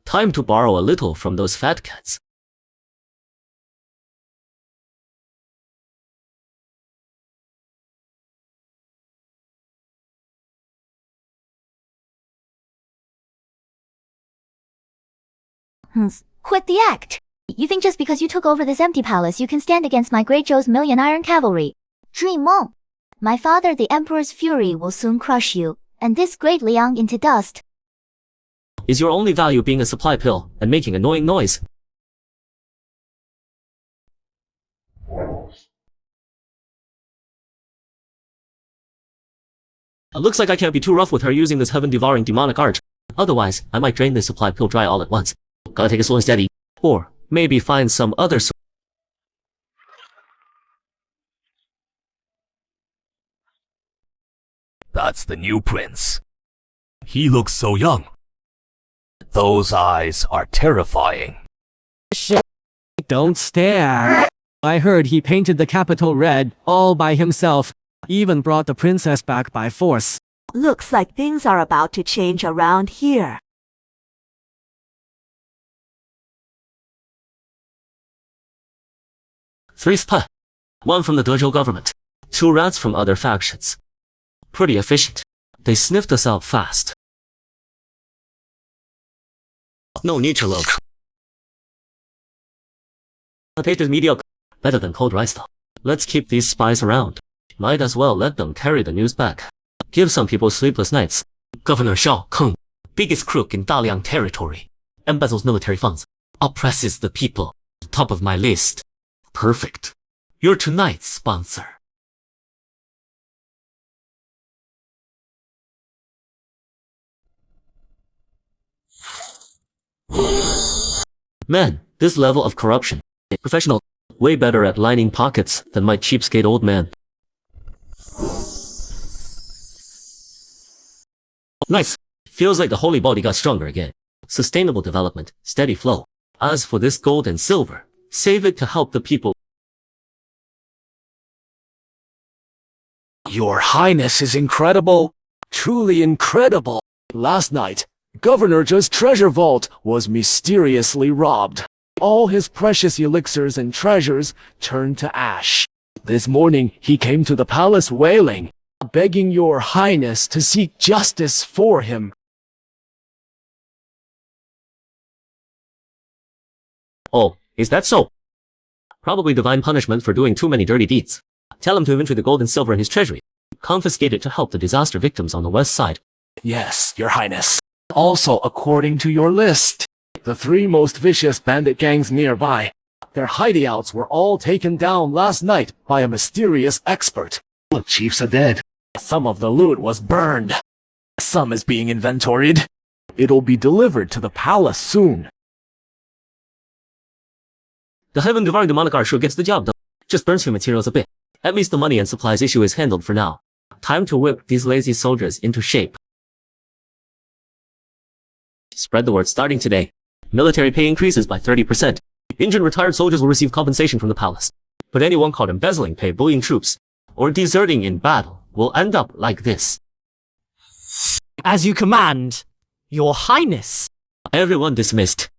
Time to borrow a little from those fat cats. Quit the act. You think just because you took over this empty palace you can stand against my great Zhou's million iron cavalry? Dream on. My father the Emperor's fury will soon crush you, and this great Liang into dust. Is your only value being a supply pill and making annoying noise? It looks like I can't be too rough with her using this heaven-devouring demonic art. Otherwise, I might drain this supply pill dry all at once. Gotta take it slow and steady. Or maybe find some other That's the new prince. He looks so young. Those eyes are terrifying. Don't stare. I heard he painted the capital red all by himself, even brought the princess back by force. Looks like things are about to change around here. 3 spy. 1 from the Dezhou government. 2 rats from other factions. Pretty efficient. They sniffed us out fast. No need to look. The taste is mediocre. Better than cold rice though. Let's keep these spies around. Might as well let them carry the news back. Give some people sleepless nights. Governor Shao Kung, biggest crook in Daliang territory. Embezzles military funds. Oppresses the people. Top of my list. Perfect. You're tonight's sponsor. Man, this level of corruption. Professional. Way better at lining pockets than my cheapskate old man. Nice. Feels like the holy body got stronger again. Sustainable development, steady flow. As for this gold and silver, save it to help the people. Your Highness is incredible. Truly incredible. Last night, Governor Zhou's treasure vault was mysteriously robbed. All his precious elixirs and treasures turned to ash. This morning, he came to the palace wailing, begging your Highness to seek justice for him. Oh, is that so? Probably divine punishment for doing too many dirty deeds. Tell him to inventory the gold and silver in his treasury. Confiscate it to help the disaster victims on the west side. Yes, your Highness. Also, according to your list, the 3 most vicious bandit gangs nearby, their hideouts were all taken down last night by a mysterious expert. The chiefs are dead. Some of the loot was burned. Some is being inventoried. It'll be delivered to the palace soon. The heaven-devouring demonic art sure gets the job done. Just burns few materials a bit. At least the money and supplies issue is handled for now. Time to whip these lazy soldiers into shape. Spread the word starting today. Military pay increases by 30%. Injured retired soldiers will receive compensation from the palace. But anyone caught embezzling pay, bullying troops, or deserting in battle will end up like this. As you command, Your Highness. Everyone dismissed.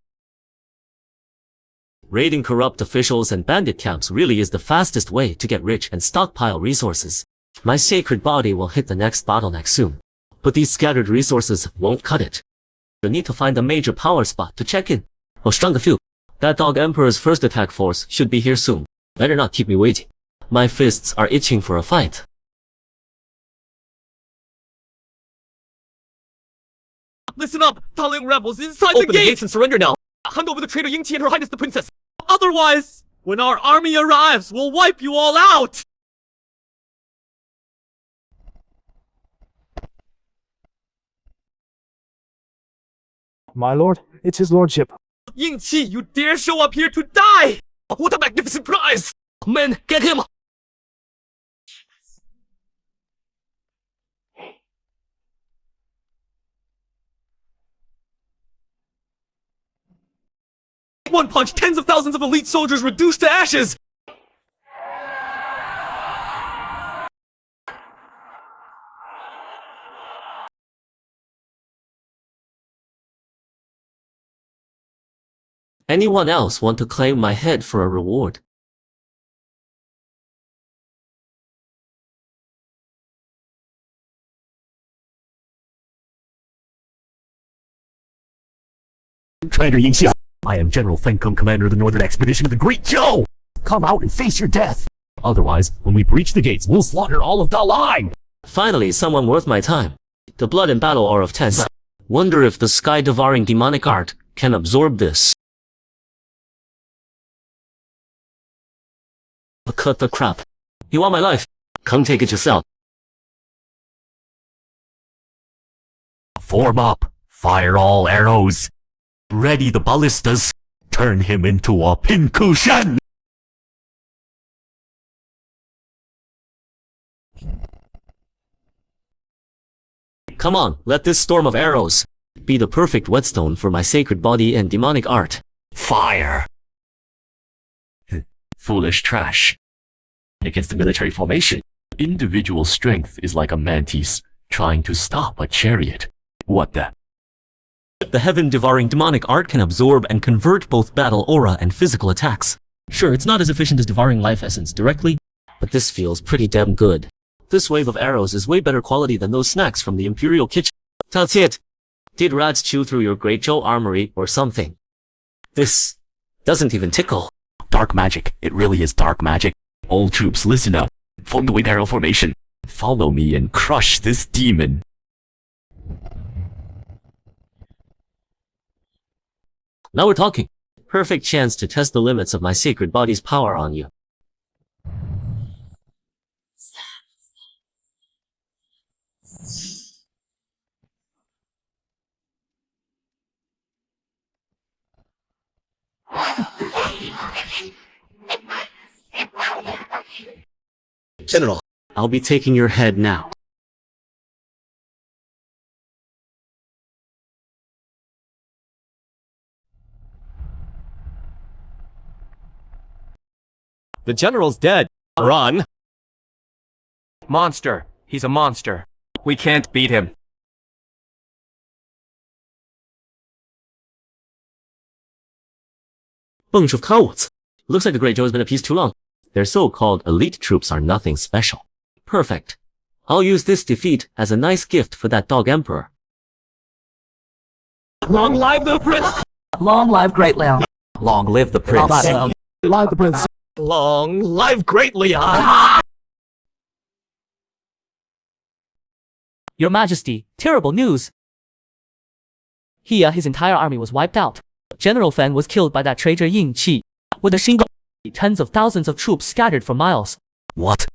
Raiding corrupt officials and bandit camps really is the fastest way to get rich and stockpile resources. My sacred body will hit the next bottleneck soon. But these scattered resources won't cut it. You'll need to find a major power spot to check in. Oh, shrunk a few. That dog emperor's first attack force should be here soon. Better not keep me waiting. My fists are itching for a fight. Listen up, Daliang rebels inside the gates and surrender now. Hand over the traitor Yingqi and Her Highness the Princess. Otherwise, when our army arrives, we'll wipe you all out! My lord, it's his lordship. Yingqi, you dare show up here to die! What a magnificent prize! Men, get him! One punch, tens of thousands of elite soldiers reduced to ashes! Anyone else want to claim my head for a reward? Traitor Yingxia, I am General Fengkung, commander of the Northern Expedition of the Great Zhou! Come out and face your death! Otherwise, when we breach the gates, we'll slaughter all of Daliang! Finally, someone worth my time. The blood and battle are of tense. Wonder if the sky-devouring demonic art can absorb this. Cut the crap. You want my life? Come take it yourself. Form up! Fire all arrows! Ready the ballistas! Turn him into a pincushion! Come on, let this storm of arrows be the perfect whetstone for my sacred body and demonic art. Fire! Foolish trash. Against the military formation, individual strength is like a mantis trying to stop a chariot. What the? The heaven-devouring demonic art can absorb and convert both battle aura and physical attacks. Sure, it's not as efficient as devouring life essence directly, but this feels pretty damn good. This wave of arrows is way better quality than those snacks from the Imperial kitchen. That's it. Did rats chew through your Great Zhou armory or something? This doesn't even tickle. Dark magic. It really is dark magic. All troops, listen up. Form the weight arrow formation. Follow me and crush this demon. Now we're talking. Perfect chance to test the limits of my sacred body's power on you. General, I'll be taking your head now. The general's dead. Run! Monster. He's a monster. We can't beat him. Bunch of cowards. Looks like the Great Zhou has been at peace too long. Their so-called elite troops are nothing special. Perfect. I'll use this defeat as a nice gift for that dog emperor. Long live the prince! Long live Great Liang. Long live the prince. Long live the prince. Long live Great Liang! Your Majesty, terrible news! Here, his entire army was wiped out. General Fan was killed by that traitor Ying Qi. With a single tens of thousands of troops scattered for miles. What?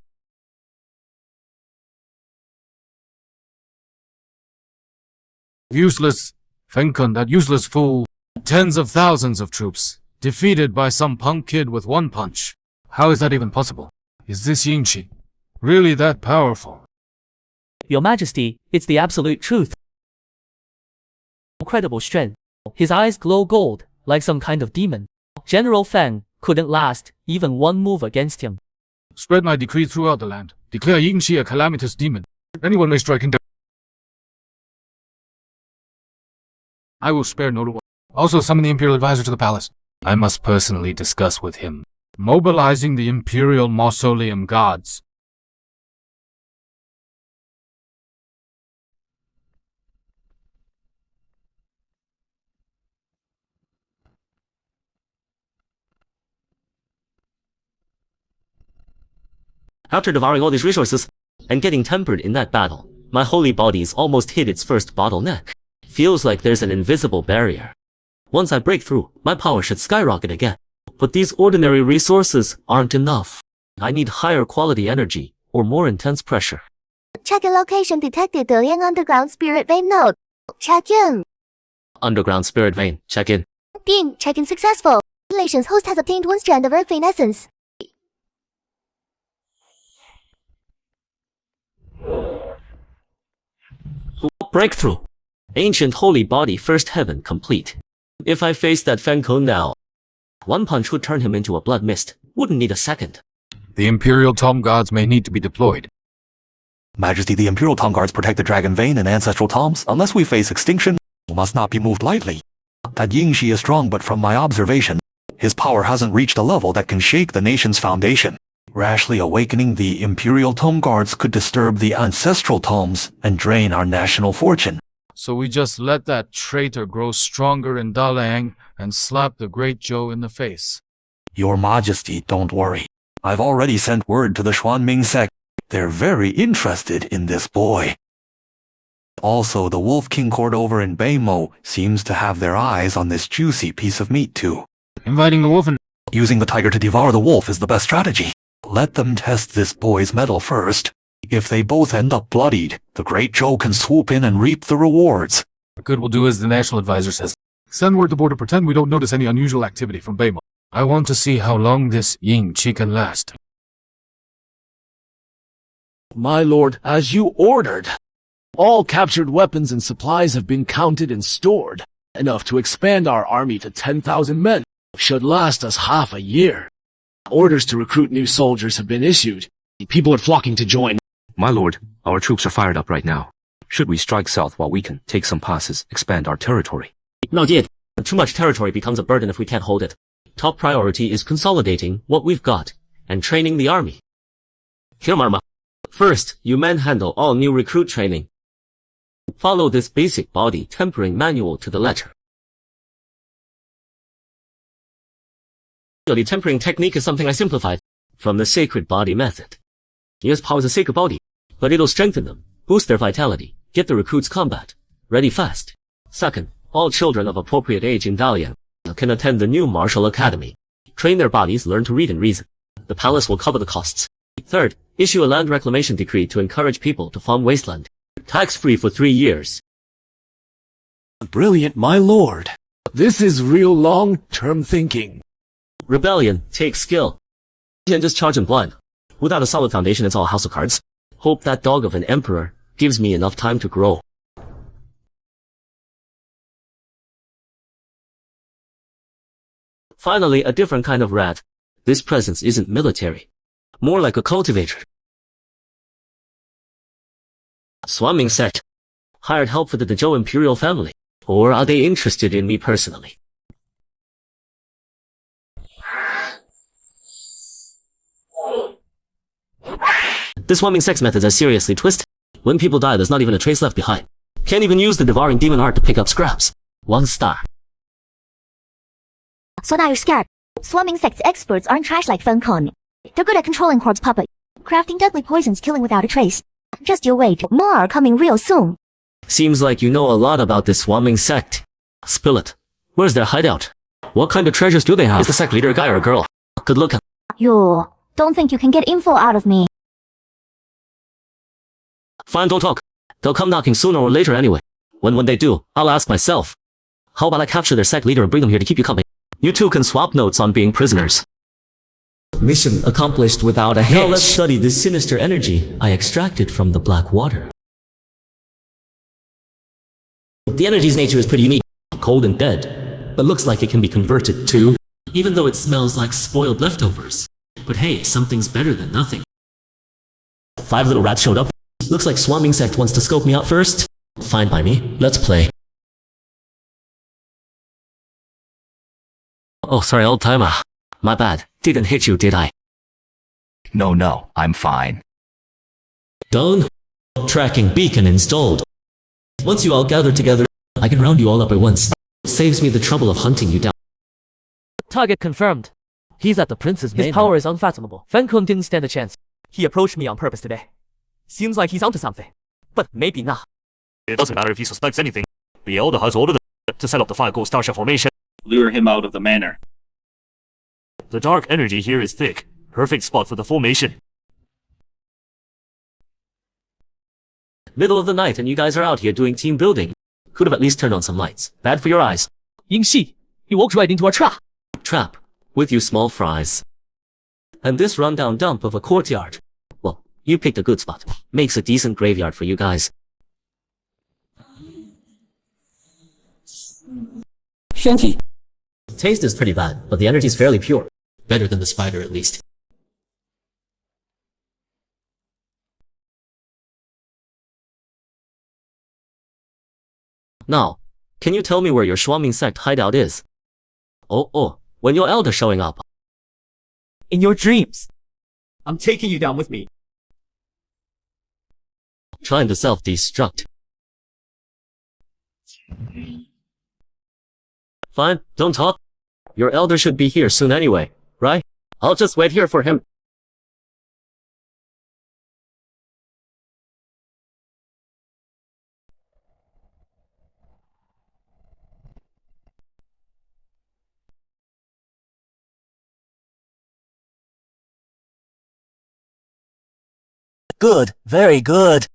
Useless. Fengkun, that useless fool. Tens of thousands of troops. Defeated by some punk kid with one punch. How is that even possible? Is this Yingqi really that powerful? Your Majesty, it's the absolute truth. Incredible strength. His eyes glow gold, like some kind of demon. General Feng couldn't last even one move against him. Spread my decree throughout the land. Declare Yingqi a calamitous demon. Anyone may strike him down. I will spare no one. Also summon the Imperial advisor to the palace. I must personally discuss with him. Mobilizing the Imperial Mausoleum Guards. After devouring all these resources and getting tempered in that battle, my holy body's almost hit its first bottleneck. Feels like there's an invisible barrier. Once I break through, my power should skyrocket again. But these ordinary resources aren't enough. I need higher quality energy or more intense pressure. Check in location detected Daliang underground spirit vein node. Check in. Underground spirit vein, check in. Being check-in successful. Relations host has obtained 1 strand of earth vein essence. Breakthrough. Ancient holy body first heaven complete. If I face that Fenko now, one punch would turn him into a blood mist. Wouldn't need a second. The Imperial Tom Guards may need to be deployed. Majesty, the Imperial Tom Guards protect the Dragon Vein and Ancestral Toms. Unless we face extinction, we must not be moved lightly. That Yingxi is strong, but from my observation, his power hasn't reached a level that can shake the nation's foundation. Rashly awakening the Imperial Tome Guards could disturb the Ancestral Tomes and drain our national fortune. So we just let that traitor grow stronger in Daliang and slap the great Zhou in the face. Your Majesty, don't worry. I've already sent word to the Xuanming Sect. They're very interested in this boy. Also, the Wolf King court over in Beimo seems to have their eyes on this juicy piece of meat too. Inviting the wolf and using the tiger to devour the wolf is the best strategy. Let them test this boy's mettle first. If they both end up bloodied, the great Zhou can swoop in and reap the rewards. Good will do as the National Advisor says. Send word to board to pretend we don't notice any unusual activity from Beimo. I want to see how long this Yingqi can last. My lord, as you ordered. All captured weapons and supplies have been counted and stored. Enough to expand our army to 10,000 men. Should last us half a year. Orders to recruit new soldiers have been issued. People are flocking to join. My lord, our troops are fired up right now. Should we strike south while we can take some passes, expand our territory? Not yet. Too much territory becomes a burden if we can't hold it. Top priority is consolidating what we've got and training the army. Here, Marma. First, you manhandle all new recruit training. Follow this basic body tempering manual to the letter. The tempering technique is something I simplified from the sacred body method. Yes, power is a sacred body, but it'll strengthen them, boost their vitality, get the recruits combat ready fast. Second, all children of appropriate age in Daliang can attend the new martial academy. Train their bodies, learn to read and reason. The palace will cover the costs. Third, issue a land reclamation decree to encourage people to farm wasteland. Tax-free for 3 years. Brilliant, my lord. This is real long-term thinking. Rebellion takes skill. You can't just charge them blind. Without a solid foundation, it's all a house of cards. Hope that dog of an emperor gives me enough time to grow. Finally, a different kind of rat. This presence isn't military. More like a cultivator. Xuanming Sect. Hired help for the Zhou Imperial family. Or are they interested in me personally? This Xuanming Sect's methods are seriously twisted. When people die, there's not even a trace left behind. Can't even use the devouring demon art to pick up scraps. 1 star. So now you're scared. Xuanming Sect's experts aren't trash like Fenkon. They're good at controlling corpse puppet, crafting deadly poisons, killing without a trace. Just you wait, more are coming real soon. Seems like you know a lot about this Xuanming Sect. Spill it. Where's their hideout? What kind of treasures do they have? Is the sect leader a guy or a girl? Good looking. You don't think you can get info out of me? Fine, don't talk. They'll come knocking sooner or later anyway. When they do, I'll ask myself. How about I capture their sect leader and bring them here to keep you company? You two can swap notes on being prisoners. Mission accomplished without a hitch. Now let's study this sinister energy I extracted from the black water. The energy's nature is pretty unique. Cold and dead. But looks like it can be converted too. Even though it smells like spoiled leftovers. But hey, something's better than nothing. 5 little rats showed up. Looks like Xuanming Sect wants to scope me out first. Fine by me. Let's play. Oh, sorry, old timer. My bad. Didn't hit you, did I? No, I'm fine. Done. Tracking beacon installed. Once you all gather together, I can round you all up at once. Saves me the trouble of hunting you down. Target confirmed. He's at the prince's main. His power is unfathomable. Fenkun didn't stand a chance. He approached me on purpose today. Seems like he's onto something. But maybe not. It doesn't matter if he suspects anything. The Elder has ordered them to set up the 5 starship formation. Lure him out of the manor. The dark energy here is thick. Perfect spot for the formation. Middle of the night and you guys are out here doing team building. Could have at least turned on some lights. Bad for your eyes. Yingxi, he walked right into our trap. Trap. With you small fries. And this rundown dump of a courtyard. Well, you picked a good spot. Makes a decent graveyard for you guys. Shanty. Taste is pretty bad, but the energy is fairly pure. Better than the spider at least. Now, can you tell me where your Shuangming sect hideout is? Oh, when your elder showing up. In your dreams. I'm taking you down with me. Trying to self-destruct. Fine, don't talk. Your elder should be here soon anyway, right? I'll just wait here for him. Good, very good.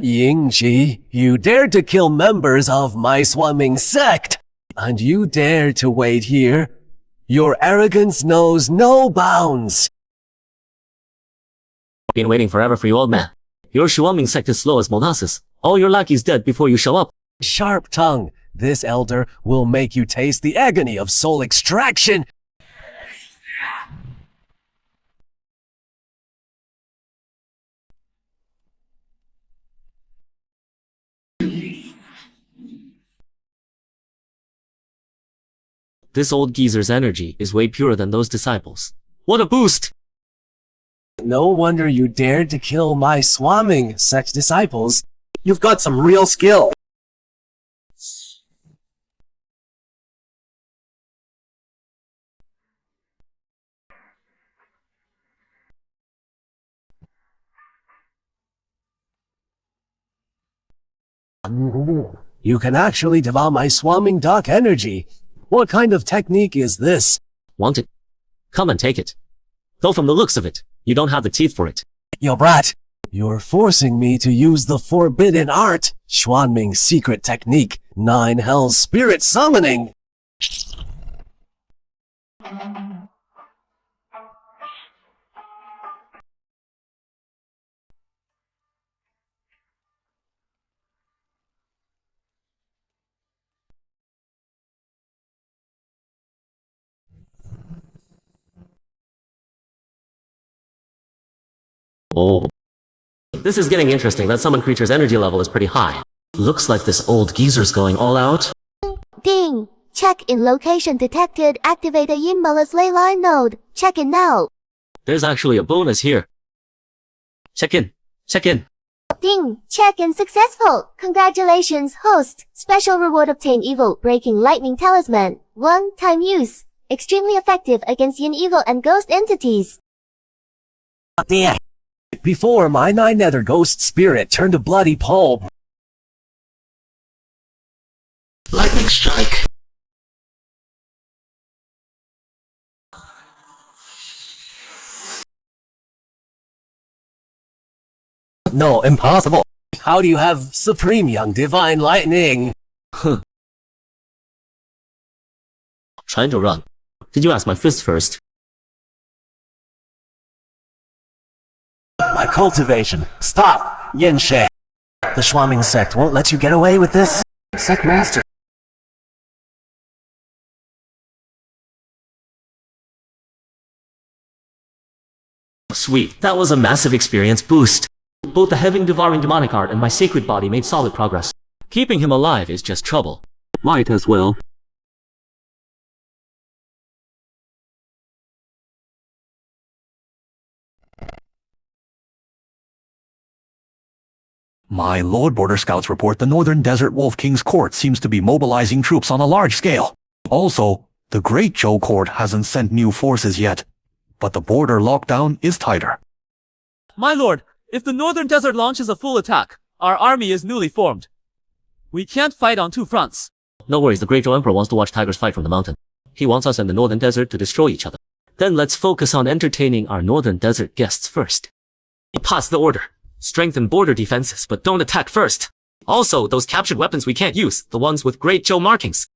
Yingji, you dared to kill members of my Shuangming sect, and you dared to wait here. Your arrogance knows no bounds. Been waiting forever for you, old man. Your Shuangming sect is slow as molasses. All your lackeys dead before you show up. Sharp tongue. This elder will make you taste the agony of soul extraction. This old geezer's energy is way purer than those disciples. What a boost! No wonder you dared to kill my Shuangming sect disciples. You've got some real skill. You can actually devour my Shuangming dark energy. What kind of technique is this? Want it? Come and take it. Though from the looks of it, you don't have the teeth for it. Yo, brat, you're forcing me to use the forbidden art, Shuangming's secret technique, 9 Hells Spirit Summoning. Oh. This is getting interesting. That summon creature's energy level is pretty high. Looks like this old geezer's going all out. Ding! Check in location detected. Activate a Yinmala's ley line node. Check in now. There's actually a bonus here. Check in. Check in. Ding! Check-in successful! Congratulations, host! Special reward obtain evil breaking lightning talisman. 1-time use. Extremely effective against yin evil and ghost entities. Damn. Before my 9 nether ghost spirit turned to bloody pulp. Lightning strike. No, impossible. How do you have supreme young divine lightning? Huh. Trying to run. Did you ask my fist first? My cultivation. Stop, Yin She. The Shuangming sect won't let you get away with this. Sect master. Sweet. That was a massive experience boost. Both the heaven-devouring demonic art and my sacred body made solid progress. Keeping him alive is just trouble. Might as well. My Lord Border Scouts report the Northern Desert Wolf King's court seems to be mobilizing troops on a large scale. Also, the Great Zhou court hasn't sent new forces yet, but the border lockdown is tighter. My lord, if the Northern Desert launches a full attack, our army is newly formed. We can't fight on two fronts. No worries, the Great Zhou Emperor wants to watch tigers fight from the mountain. He wants us in the Northern Desert to destroy each other. Then let's focus on entertaining our Northern Desert guests first. Pass the order. Strengthen border defenses, but don't attack first. Also, those captured weapons we can't use, the ones with Great Zhou markings.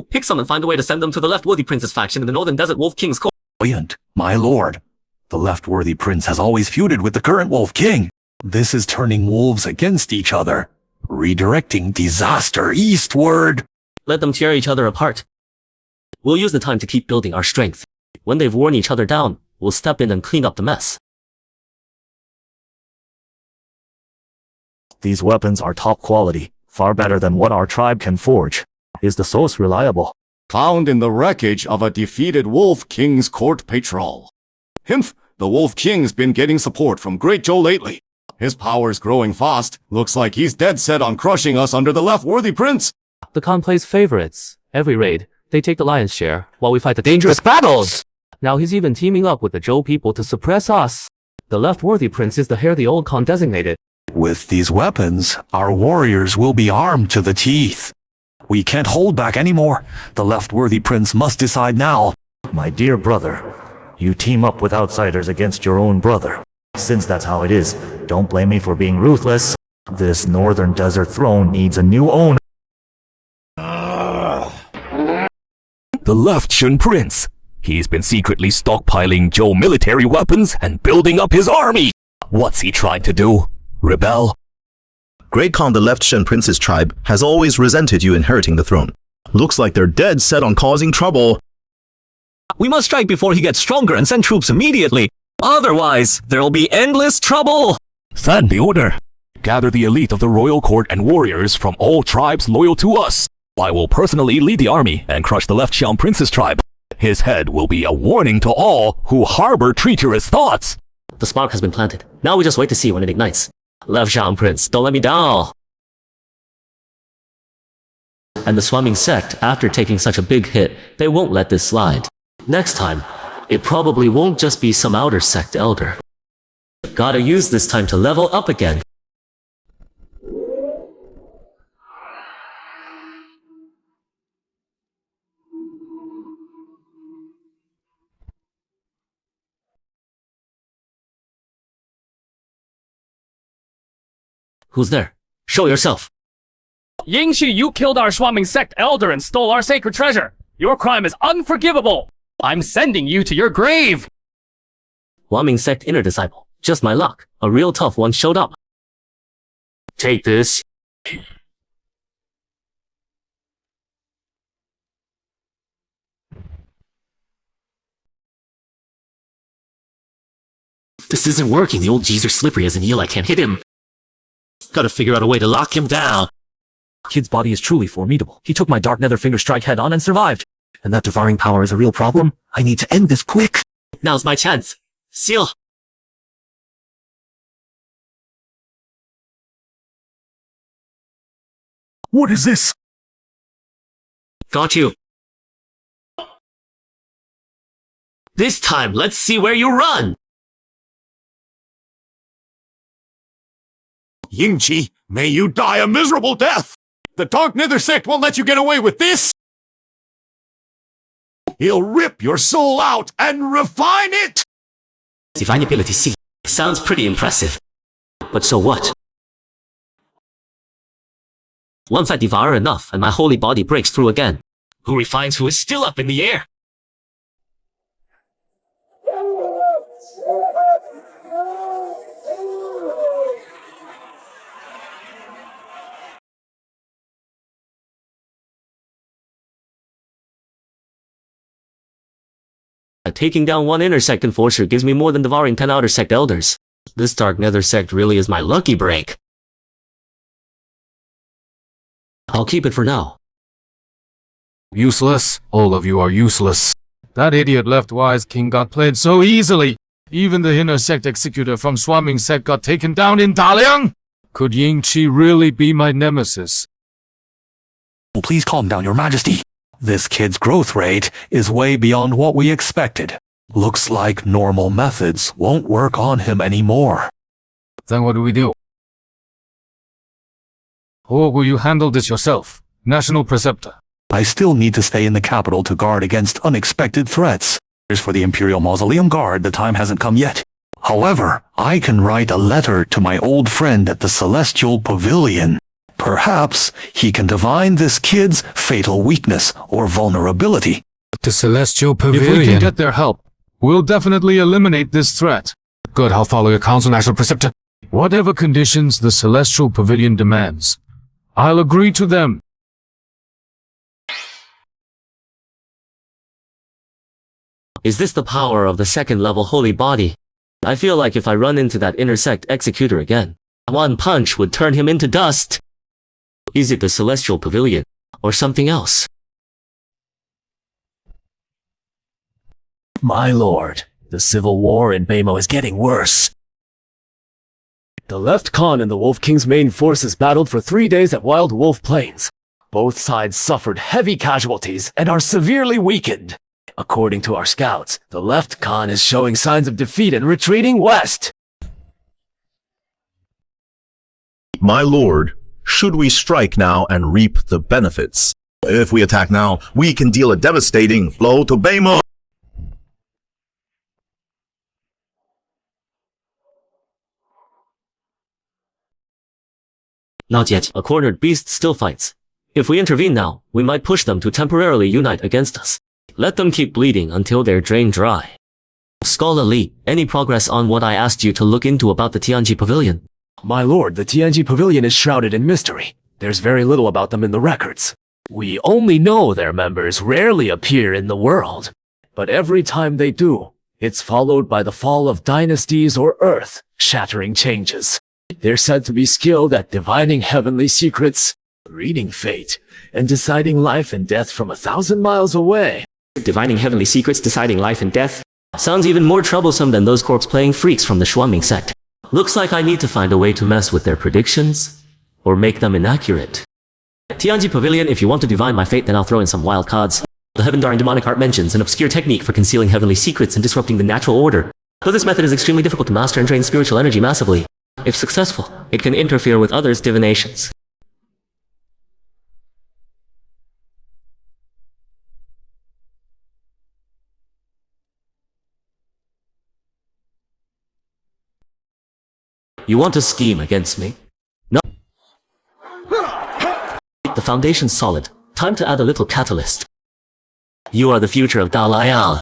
Pick some and find a way to send them to the left-worthy Princess faction in the Northern Desert Wolf King's court. Brilliant, my lord. The left-worthy prince has always feuded with the current Wolf King. This is turning wolves against each other, redirecting disaster eastward. Let them tear each other apart. We'll use the time to keep building our strength. When they've worn each other down, we'll step in and clean up the mess. These weapons are top quality, far better than what our tribe can forge. Is the source reliable? Found in the wreckage of a defeated Wolf King's court patrol. Himph, the Wolf King's been getting support from Great Zhou lately. His power's growing fast. Looks like he's dead set on crushing us under the left-worthy prince. The Khan plays favorites. Every raid, they take the lion's share, while we fight the dangerous battles! Now he's even teaming up with the Zhou people to suppress us. The left-worthy prince is the heir the old Khan designated. With these weapons, our warriors will be armed to the teeth. We can't hold back anymore. The left-worthy prince must decide now. My dear brother, you team up with outsiders against your own brother. Since that's how it is, don't blame me for being ruthless. This Northern Desert throne needs a new owner. The Left-Shun Prince. He's been secretly stockpiling Zhou military weapons and building up his army. What's he trying to do? Rebel? Great Khan, the Left-Shun Prince's tribe, has always resented you inheriting the throne. Looks like they're dead set on causing trouble. We must strike before he gets stronger and send troops immediately. Otherwise, there'll be endless trouble. Send the order. Gather the elite of the royal court and warriors from all tribes loyal to us. I will personally lead the army and crush the Left-Shun Prince's tribe. His head will be a warning to all who harbor treacherous thoughts. The spark has been planted. Now we just wait to see when it ignites. Left-Shun Prince, don't let me down! And the swarming sect, after taking such a big hit, they won't let this slide. Next time, it probably won't just be some outer sect elder. Gotta use this time to level up again. Who's there? Show yourself. Yingxi, you killed our swarming sect elder and stole our sacred treasure. Your crime is unforgivable. I'm sending you to your grave. Swarming sect inner disciple. Just my luck. A real tough one showed up. Take this. This isn't working. The old G's are slippery as an eel. I can't hit him. Gotta figure out a way to lock him down. Kid's body is truly formidable. He took my Dark Nether Finger Strike head on and survived. And that devouring power is a real problem. I need to end this quick. Now's my chance. Seal. What is this? Got you. This time, let's see where you run. Yingqi, may you die a miserable death! The Dark Nether Sect won't let you get away with this! He'll rip your soul out and refine it! Divine ability C. Sounds pretty impressive. But so what? Once I devour enough and my holy body breaks through again, who refines who is still up in the air? Taking down one inner sect enforcer gives me more than devouring 10 outer sect elders. This Dark Nether sect really is my lucky break. I'll keep it for now. Useless. All of you are useless. That idiot left-wise king got played so easily. Even the inner sect executor from Swarming Sect got taken down in Daliang. Could Yingqi really be my nemesis? Please calm down, your majesty. This kid's growth rate is way beyond what we expected. Looks like normal methods won't work on him anymore. Then what do we do? Or will you handle this yourself, National Preceptor? I still need to stay in the capital to guard against unexpected threats. As for the Imperial Mausoleum Guard, the time hasn't come yet. However, I can write a letter to my old friend at the Celestial Pavilion. Perhaps he can divine this kid's fatal weakness or vulnerability. The Celestial Pavilion. If we can get their help, we'll definitely eliminate this threat. Good, I'll follow your counsel, National Preceptor. Whatever conditions the Celestial Pavilion demands, I'll agree to them. Is this the power of the second-level holy body? I feel like if I run into that inner sect executor again, one punch would turn him into dust. Is it the Celestial Pavilion, or something else? My lord, the civil war in Beimo is getting worse. The Left Khan and the Wolf King's main forces battled for 3 days at Wild Wolf Plains. Both sides suffered heavy casualties and are severely weakened. According to our scouts, the Left Khan is showing signs of defeat and retreating west. My lord, should we strike now and reap the benefits? If we attack now, we can deal a devastating blow to Beimo. Not yet. A cornered beast still fights. If we intervene now, we might push them to temporarily unite against us. Let them keep bleeding until they're drained dry. Scholar Li, any progress on what I asked you to look into about the Tianji Pavilion? My lord, the Tianji Pavilion is shrouded in mystery. There's very little about them in the records. We only know their members rarely appear in the world. But every time they do, it's followed by the fall of dynasties or earth-shattering changes. They're said to be skilled at divining heavenly secrets, reading fate, and deciding life and death from 1,000 miles away. Divining heavenly secrets, deciding life and death? Sounds even more troublesome than those corpse-playing freaks from the Shuangming sect. Looks like I need to find a way to mess with their predictions, or make them inaccurate. Tianji Pavilion, if you want to divine my fate, then I'll throw in some wild cards. The Heavendaring demonic art mentions an obscure technique for concealing heavenly secrets and disrupting the natural order. Though this method is extremely difficult to master and drains spiritual energy massively. If successful, it can interfere with others' divinations. You want to scheme against me? No. The foundation's solid. Time to add a little catalyst. You are the future of Daliang.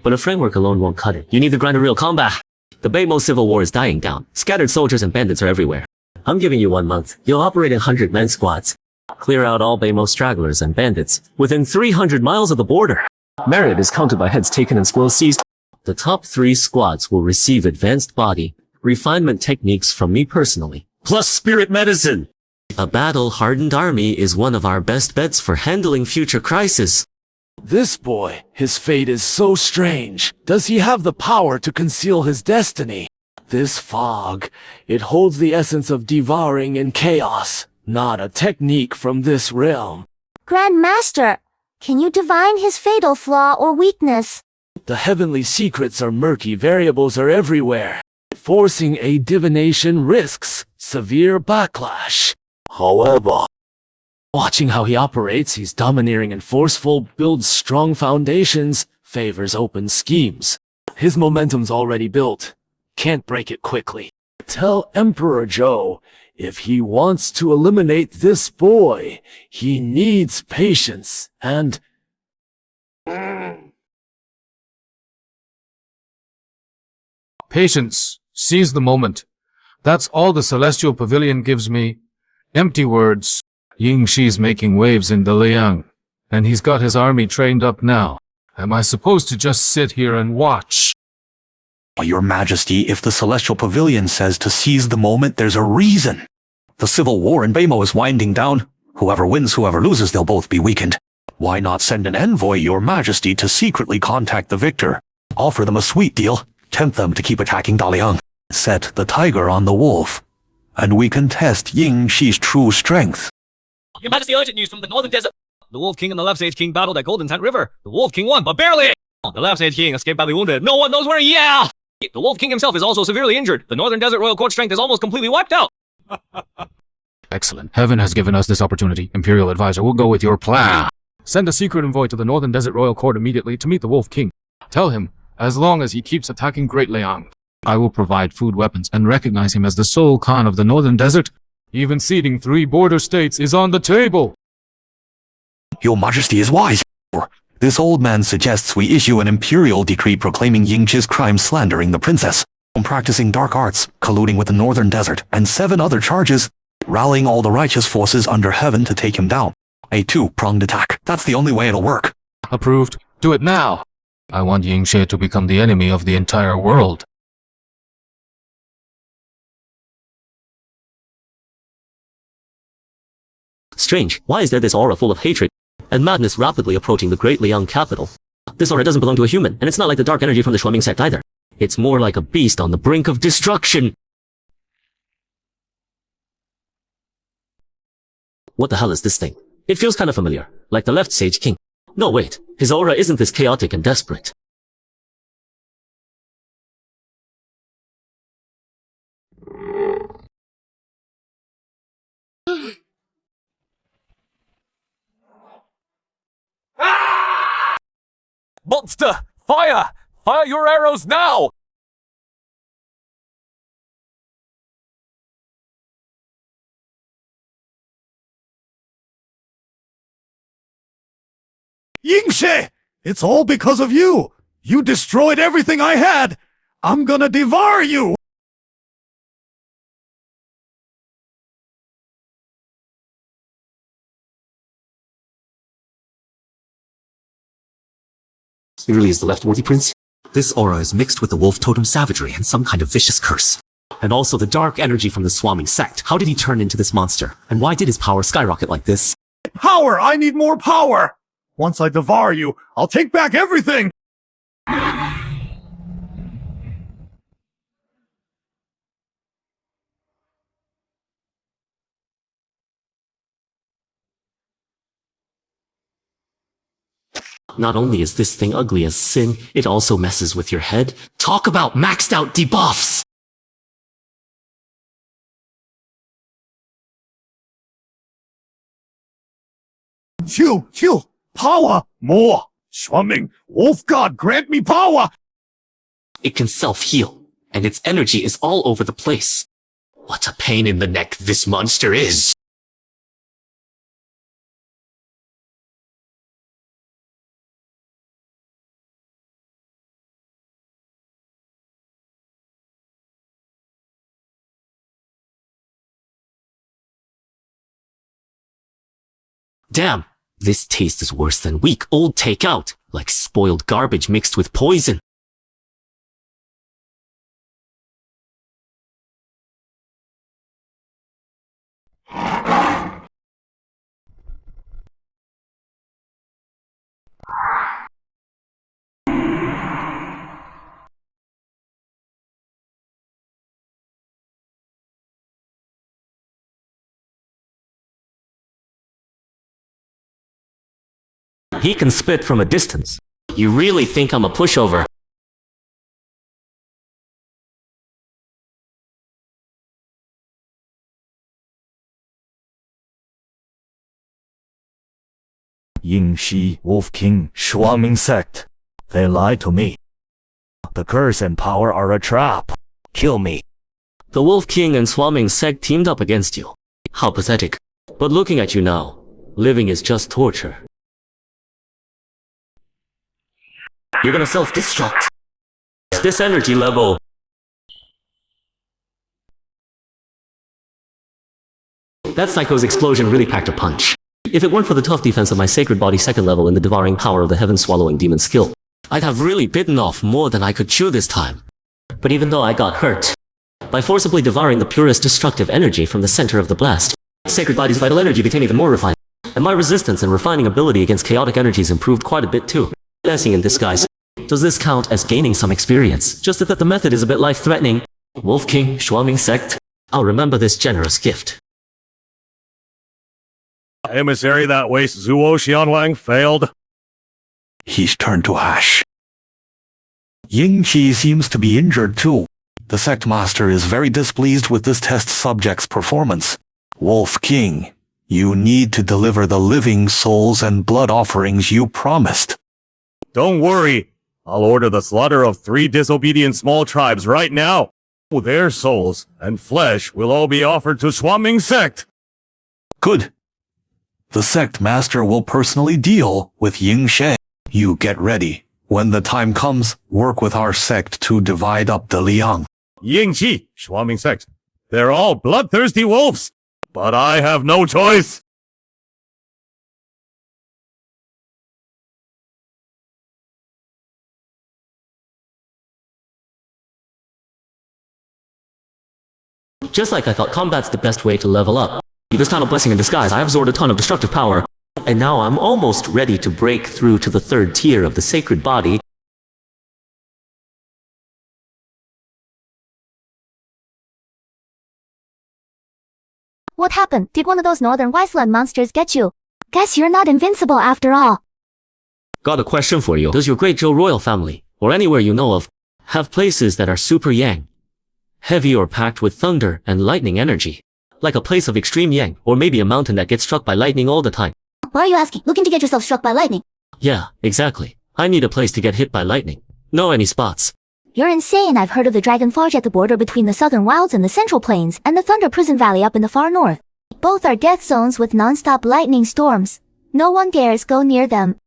But a framework alone won't cut it. You need to grind a real combat. The Beimo civil war is dying down. Scattered soldiers and bandits are everywhere. I'm giving you 1 month. You'll operate in 100-man squads. Clear out all Beimo stragglers and bandits within 300 miles of the border. Merit is counted by heads taken and spoils seized. The top 3 squads will receive advanced body refinement techniques from me personally, plus spirit medicine. A battle-hardened army is one of our best bets for handling future crises. This boy, his fate is so strange. Does he have the power to conceal his destiny? This fog, it holds the essence of devouring and chaos, not a technique from this realm. Grand Master, can you divine his fatal flaw or weakness? The heavenly secrets are murky, variables are everywhere. Forcing a divination risks severe backlash. However, watching how he operates, he's domineering and forceful, builds strong foundations, favors open schemes. His momentum's already built. Can't break it quickly. Tell Emperor Zhou, if he wants to eliminate this boy, he needs patience and... Patience. Seize the moment. That's all the Celestial Pavilion gives me. Empty words. Ying Shi's making waves in Daliang, and he's got his army trained up now. Am I supposed to just sit here and watch? Your Majesty, if the Celestial Pavilion says to seize the moment, there's a reason. The civil war in Beimo is winding down. Whoever wins, whoever loses, they'll both be weakened. Why not send an envoy, Your Majesty, to secretly contact the victor? Offer them a sweet deal. Tempt them to keep attacking Daliang. Set the tiger on the wolf. And we can test Ying Shi's true strength. Your Majesty, urgent news from the Northern Desert. The Wolf King and the Left Sage King battled at Golden Tent River. The Wolf King won, but barely! The Left Sage King escaped badly wounded. No one knows where he is! wait, the Wolf King himself is also severely injured. The Northern Desert Royal Court strength is almost completely wiped out. Excellent. Heaven has given us this opportunity. Imperial advisor, we'll go with your plan. Send a secret envoy to the Northern Desert Royal Court immediately to meet the Wolf King. Tell him, as long as he keeps attacking Great Liang, I will provide food, weapons, and recognize him as the sole Khan of the Northern Desert. Even ceding 3 border states is on the table. Your Majesty is wise. This old man suggests we issue an imperial decree proclaiming Yingqi's crimes slandering the princess, practicing dark arts, colluding with the Northern Desert, and 7 other charges, rallying all the righteous forces under heaven to take him down. A 2-pronged attack. That's the only way it'll work. Approved. Do it now. I want Yingxie to become the enemy of the entire world. Strange, why is there this aura full of hatred and madness rapidly approaching the Great Liang capital? This aura doesn't belong to a human, and it's not like the dark energy from the Shuaming Sect either. It's more like a beast on the brink of destruction. What the hell is this thing? It feels kind of familiar, like the left Sage King. No wait, his aura isn't this chaotic and desperate. Monster! Fire! Fire your arrows now! Yingxie! It's all because of you! You destroyed everything I had! I'm gonna devour you! He really is the left-worthy prince? This aura is mixed with the wolf totem savagery and some kind of vicious curse. And also the dark energy from the Swarming Sect. How did he turn into this monster? And why did his power skyrocket like this? Power! I need more power! Once I devour you, I'll take back everything! Not only is this thing ugly as sin, it also messes with your head. Talk about maxed out debuffs! Chill! Power! More! Shuaming, Wolf God, grant me power! It can self-heal, and its energy is all over the place. What a pain in the neck this monster is! Damn, this taste is worse than weak old takeout, like spoiled garbage mixed with poison. He can spit from a distance. You really think I'm a pushover? Yingxi, Wolf King, Shuaming Sect. They lied to me. The curse and power are a trap. Kill me. The Wolf King and Swarming Sect teamed up against you. How pathetic. But looking at you now, living is just torture. You're gonna self-destruct. This energy level. That Psycho's explosion really packed a punch. If it weren't for the tough defense of my sacred body second level and the devouring power of the heaven-swallowing demon skill, I'd have really bitten off more than I could chew this time. But even though I got hurt, by forcibly devouring the purest destructive energy from the center of the blast, sacred body's vital energy became even more refined, and my resistance and refining ability against chaotic energies improved quite a bit too. Blessing in disguise. Does this count as gaining some experience? Just that the method is a bit life-threatening. Wolf King, Shuaming Sect, I'll remember this generous gift. Emissary that wastes Zhuo Xianwang failed. He's turned to ash. Yingqi seems to be injured too. The sect master is very displeased with this test subject's performance. Wolf King, you need to deliver the living souls and blood offerings you promised. Don't worry. I'll order the slaughter of 3 disobedient small tribes right now. Their souls and flesh will all be offered to Shuaming Sect. Good. The sect master will personally deal with Yingxie. You get ready. When the time comes, work with our sect to divide up Daliang. Yingqi, Shuaming Sect. They're all bloodthirsty wolves. But I have no choice. Just like I thought combat's the best way to level up. This time a blessing in disguise, I absorbed a ton of destructive power. And now I'm almost ready to break through to the 3rd tier of the sacred body. What happened? Did one of those northern wasteland monsters get you? Guess you're not invincible after all. Got a question for you. Does your great Zhou royal family, or anywhere you know of, have places that are super yang? Heavy or packed with thunder and lightning energy? Like a place of extreme yang, or maybe a mountain that gets struck by lightning all the time? Why are you asking? Looking to get yourself struck by lightning? Yeah, exactly. I need a place to get hit by lightning. Know any spots? You're insane. I've heard of the Dragon Forge at the border between the Southern Wilds and the Central Plains, and the Thunder Prison Valley up in the far north. Both are death zones with non-stop lightning storms. No one dares go near them.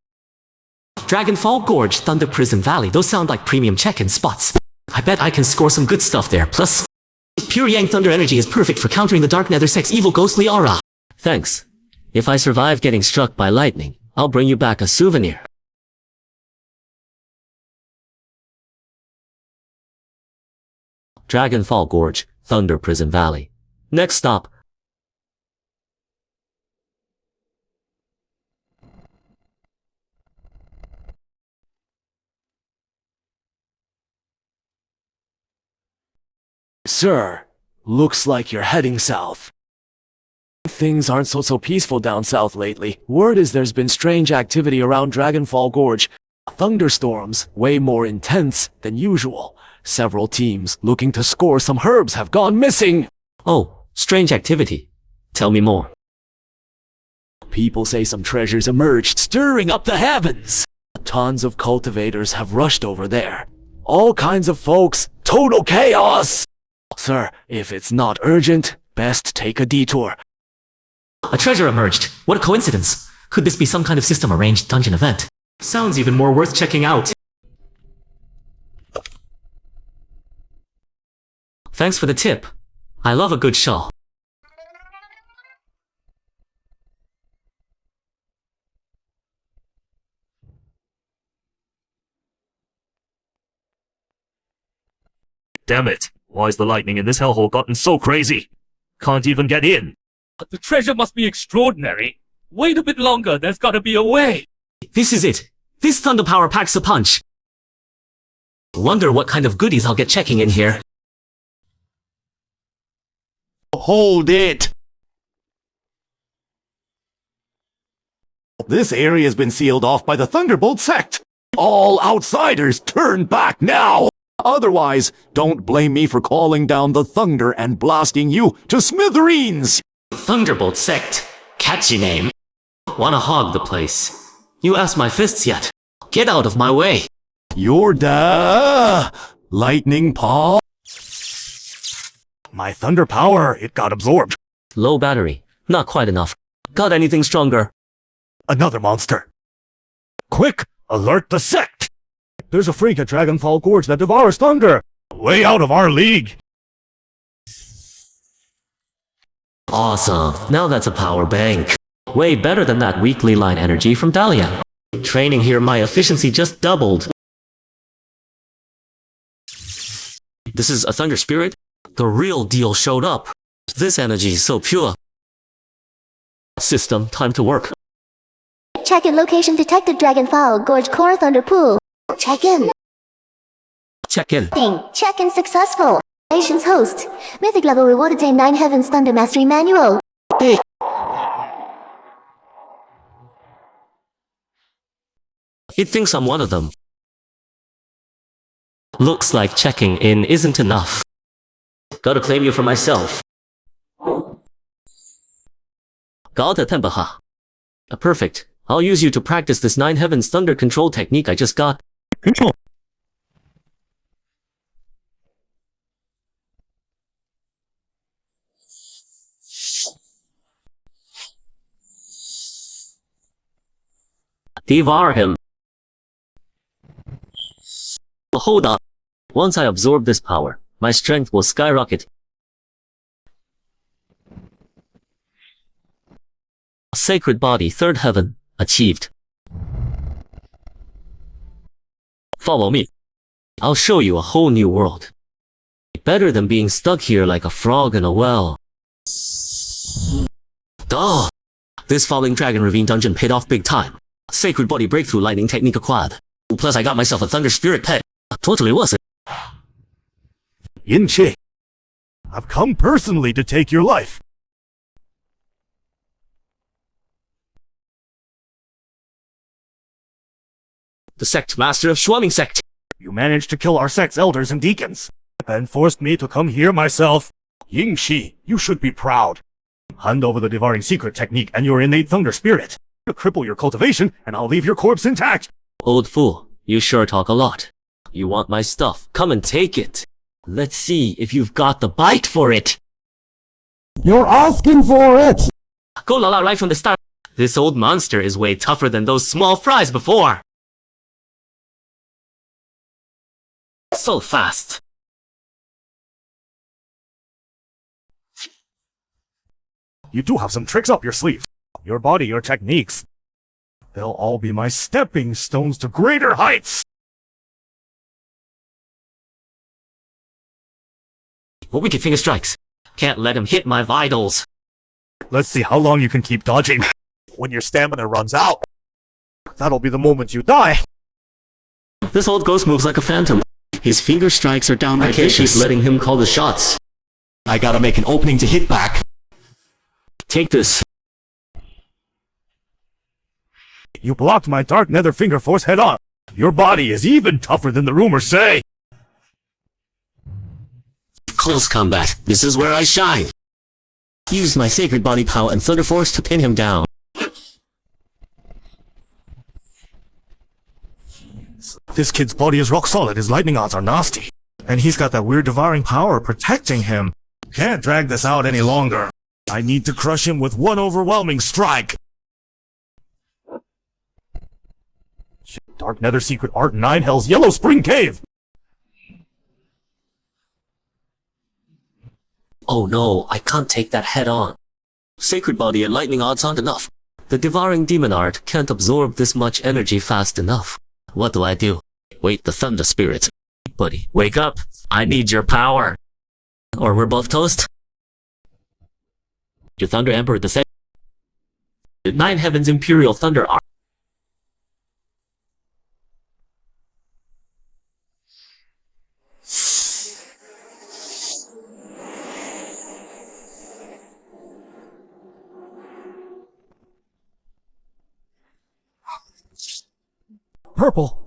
Dragonfall Gorge, Thunder Prison Valley, those sound like premium check-in spots. I bet I can score some good stuff there. Plus, pure Yang Thunder energy is perfect for countering the Dark Nether Sect's evil ghostly aura. Thanks. If I survive getting struck by lightning, I'll bring you back a souvenir. Dragonfall Gorge, Thunder Prison Valley. Next stop. Sir, looks like you're heading south. Things aren't so peaceful down south lately. Word is there's been strange activity around Dragonfall Gorge. Thunderstorms, way more intense than usual. Several teams looking to score some herbs have gone missing. Oh, strange activity. Tell me more. People say some treasures emerged, stirring up the heavens. Tons of cultivators have rushed over there. All kinds of folks, total chaos. Sir, if it's not urgent, best take a detour. A treasure emerged. What a coincidence. Could this be some kind of system-arranged dungeon event? Sounds even more worth checking out. Thanks for the tip. I love a good shawl. Damn it. Why is the lightning in this hellhole gotten so crazy? Can't even get in. The treasure must be extraordinary. Wait a bit longer, there's gotta be a way. This is it. This thunder power packs a punch. Wonder what kind of goodies I'll get checking in here. Hold it! This area has been sealed off by the Thunderbolt Sect. All outsiders turn back now! Otherwise, don't blame me for calling down the thunder and blasting you to smithereens! Thunderbolt Sect. Catchy name. Wanna hog the place. You asked my fists yet? Get out of my way. You're lightning paw? My thunder power, it got absorbed. Low battery. Not quite enough. Got anything stronger? Another monster. Quick, alert the sect! There's a freak at Dragonfall Gorge that devours thunder. Way out of our league. Awesome. Now that's a power bank. Way better than that weekly line energy from Daliang. Training here, my efficiency just doubled. This is a thunder spirit? The real deal showed up. This energy is so pure. System, time to work. Check in location detected Dragonfall Gorge Core Thunder Pool. Check in. Check in. Check in successful. Nation's host. Mythic level reward attain 9 Heavens Thunder Mastery Manual. Hey. It thinks I'm one of them. Looks like checking in isn't enough. Gotta claim you for myself. Gotta Tembaha. Perfect. I'll use you to practice this 9 Heavens Thunder control technique I just got. Control. Devour him. Hold on. Once I absorb this power, my strength will skyrocket. Sacred body, 3rd heaven, achieved. Follow me. I'll show you a whole new world. Better than being stuck here like a frog in a well. Duh! This Falling Dragon Ravine dungeon paid off big time. Sacred body breakthrough lightning technique acquired. Plus I got myself a thunder spirit pet. Totally worth it. Yin-Chi, I've come personally to take your life. The Sect Master of Swarming Sect. You managed to kill our sect's elders and deacons, and forced me to come here myself. Ying-Shi, you should be proud. Hand over the devouring secret technique and your innate thunder spirit. To cripple your cultivation, and I'll leave your corpse intact. Old fool, you sure talk a lot. You want my stuff, come and take it. Let's see if you've got the bite for it. You're asking for it! Go Lala right from the start. This old monster is way tougher than those small fries before. So fast. You do have some tricks up your sleeve. Your body, your techniques. They'll all be my stepping stones to greater heights! What wicked finger strikes. Can't let him hit my vitals. Let's see how long you can keep dodging. When your stamina runs out, that'll be the moment you die. This old ghost moves like a phantom. His finger strikes are downright I can't keep letting him call the shots. I gotta make an opening to hit back. Take this. You blocked my dark nether finger force head on. Your body is even tougher than the rumors say. Close combat. This is where I shine. Use my sacred body power and thunder force to pin him down. This kid's body is rock solid, his lightning odds are nasty. And he's got that weird devouring power protecting him. Can't drag this out any longer. I need to crush him with one overwhelming strike. Dark Nether Secret Art 9 Hell's Yellow Spring Cave! Oh no, I can't take that head on. Sacred body and lightning odds aren't enough. The devouring demon art can't absorb this much energy fast enough. What do I do? Wait the thunder spirit. Buddy, wake up. I need your power. Or we're both toast. Your Thunder Emperor the Sect. 9 Heavens Imperial Thunder Art.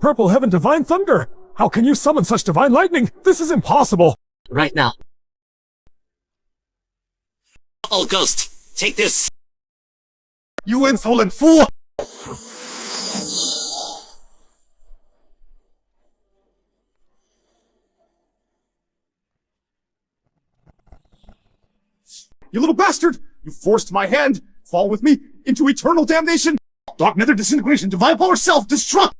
Purple Heaven Divine Thunder! How can you summon such divine lightning? This is impossible! Right now. Oh, Ghost, take this! You insolent fool! You little bastard! You forced my hand! Fall with me into eternal damnation! Dark Nether Disintegration, Divine Power Self-Destruct!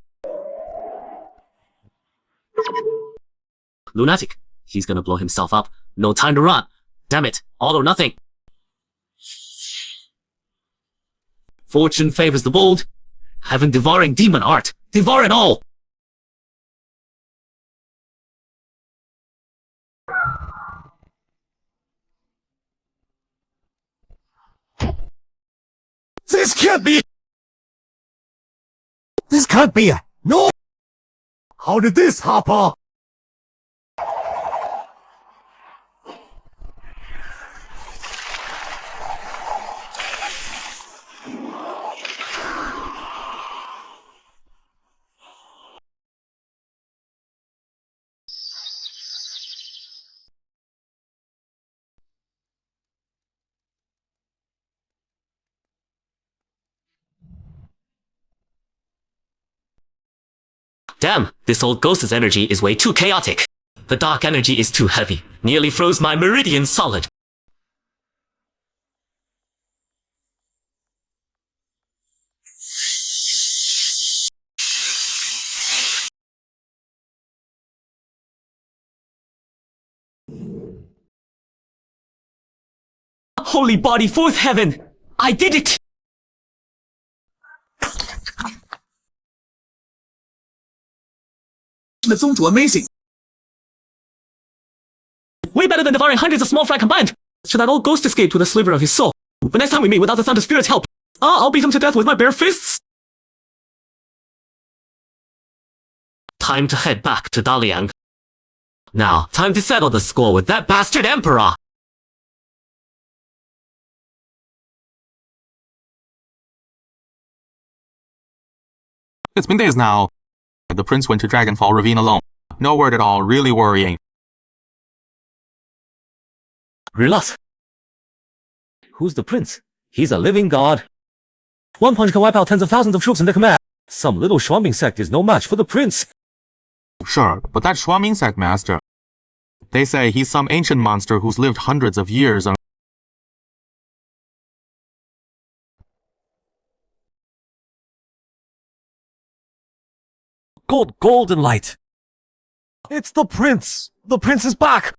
Lunatic. He's gonna blow himself up. No time to run. Damn it. All or nothing. Fortune favors the bold. Heaven devouring demon art. Devour it all. This can't be! This can't be! No! How did this happen? Damn, this old ghost's energy is way too chaotic. The dark energy is too heavy, nearly froze my meridian solid. Holy body, fourth heaven! I did it! The 宗主 amazing. Way better than devouring hundreds of small fry combined! Should that old ghost escape with a sliver of his soul? But next time we meet without the Thunder Spirit's help, I'll beat him to death with my bare fists! Time to head back to Daliang. Now, time to settle the score with that bastard Emperor! It's been days now. The prince went to Dragonfall Ravine alone. No word at all, really worrying. Relax. Who's the prince? He's a living god. One punch can wipe out tens of thousands of troops in their command. Some little swarming sect is no match for the prince. Sure, but that swarming sect master. They say he's some ancient monster who's lived hundreds of years. Golden light. It's the prince. The prince is back.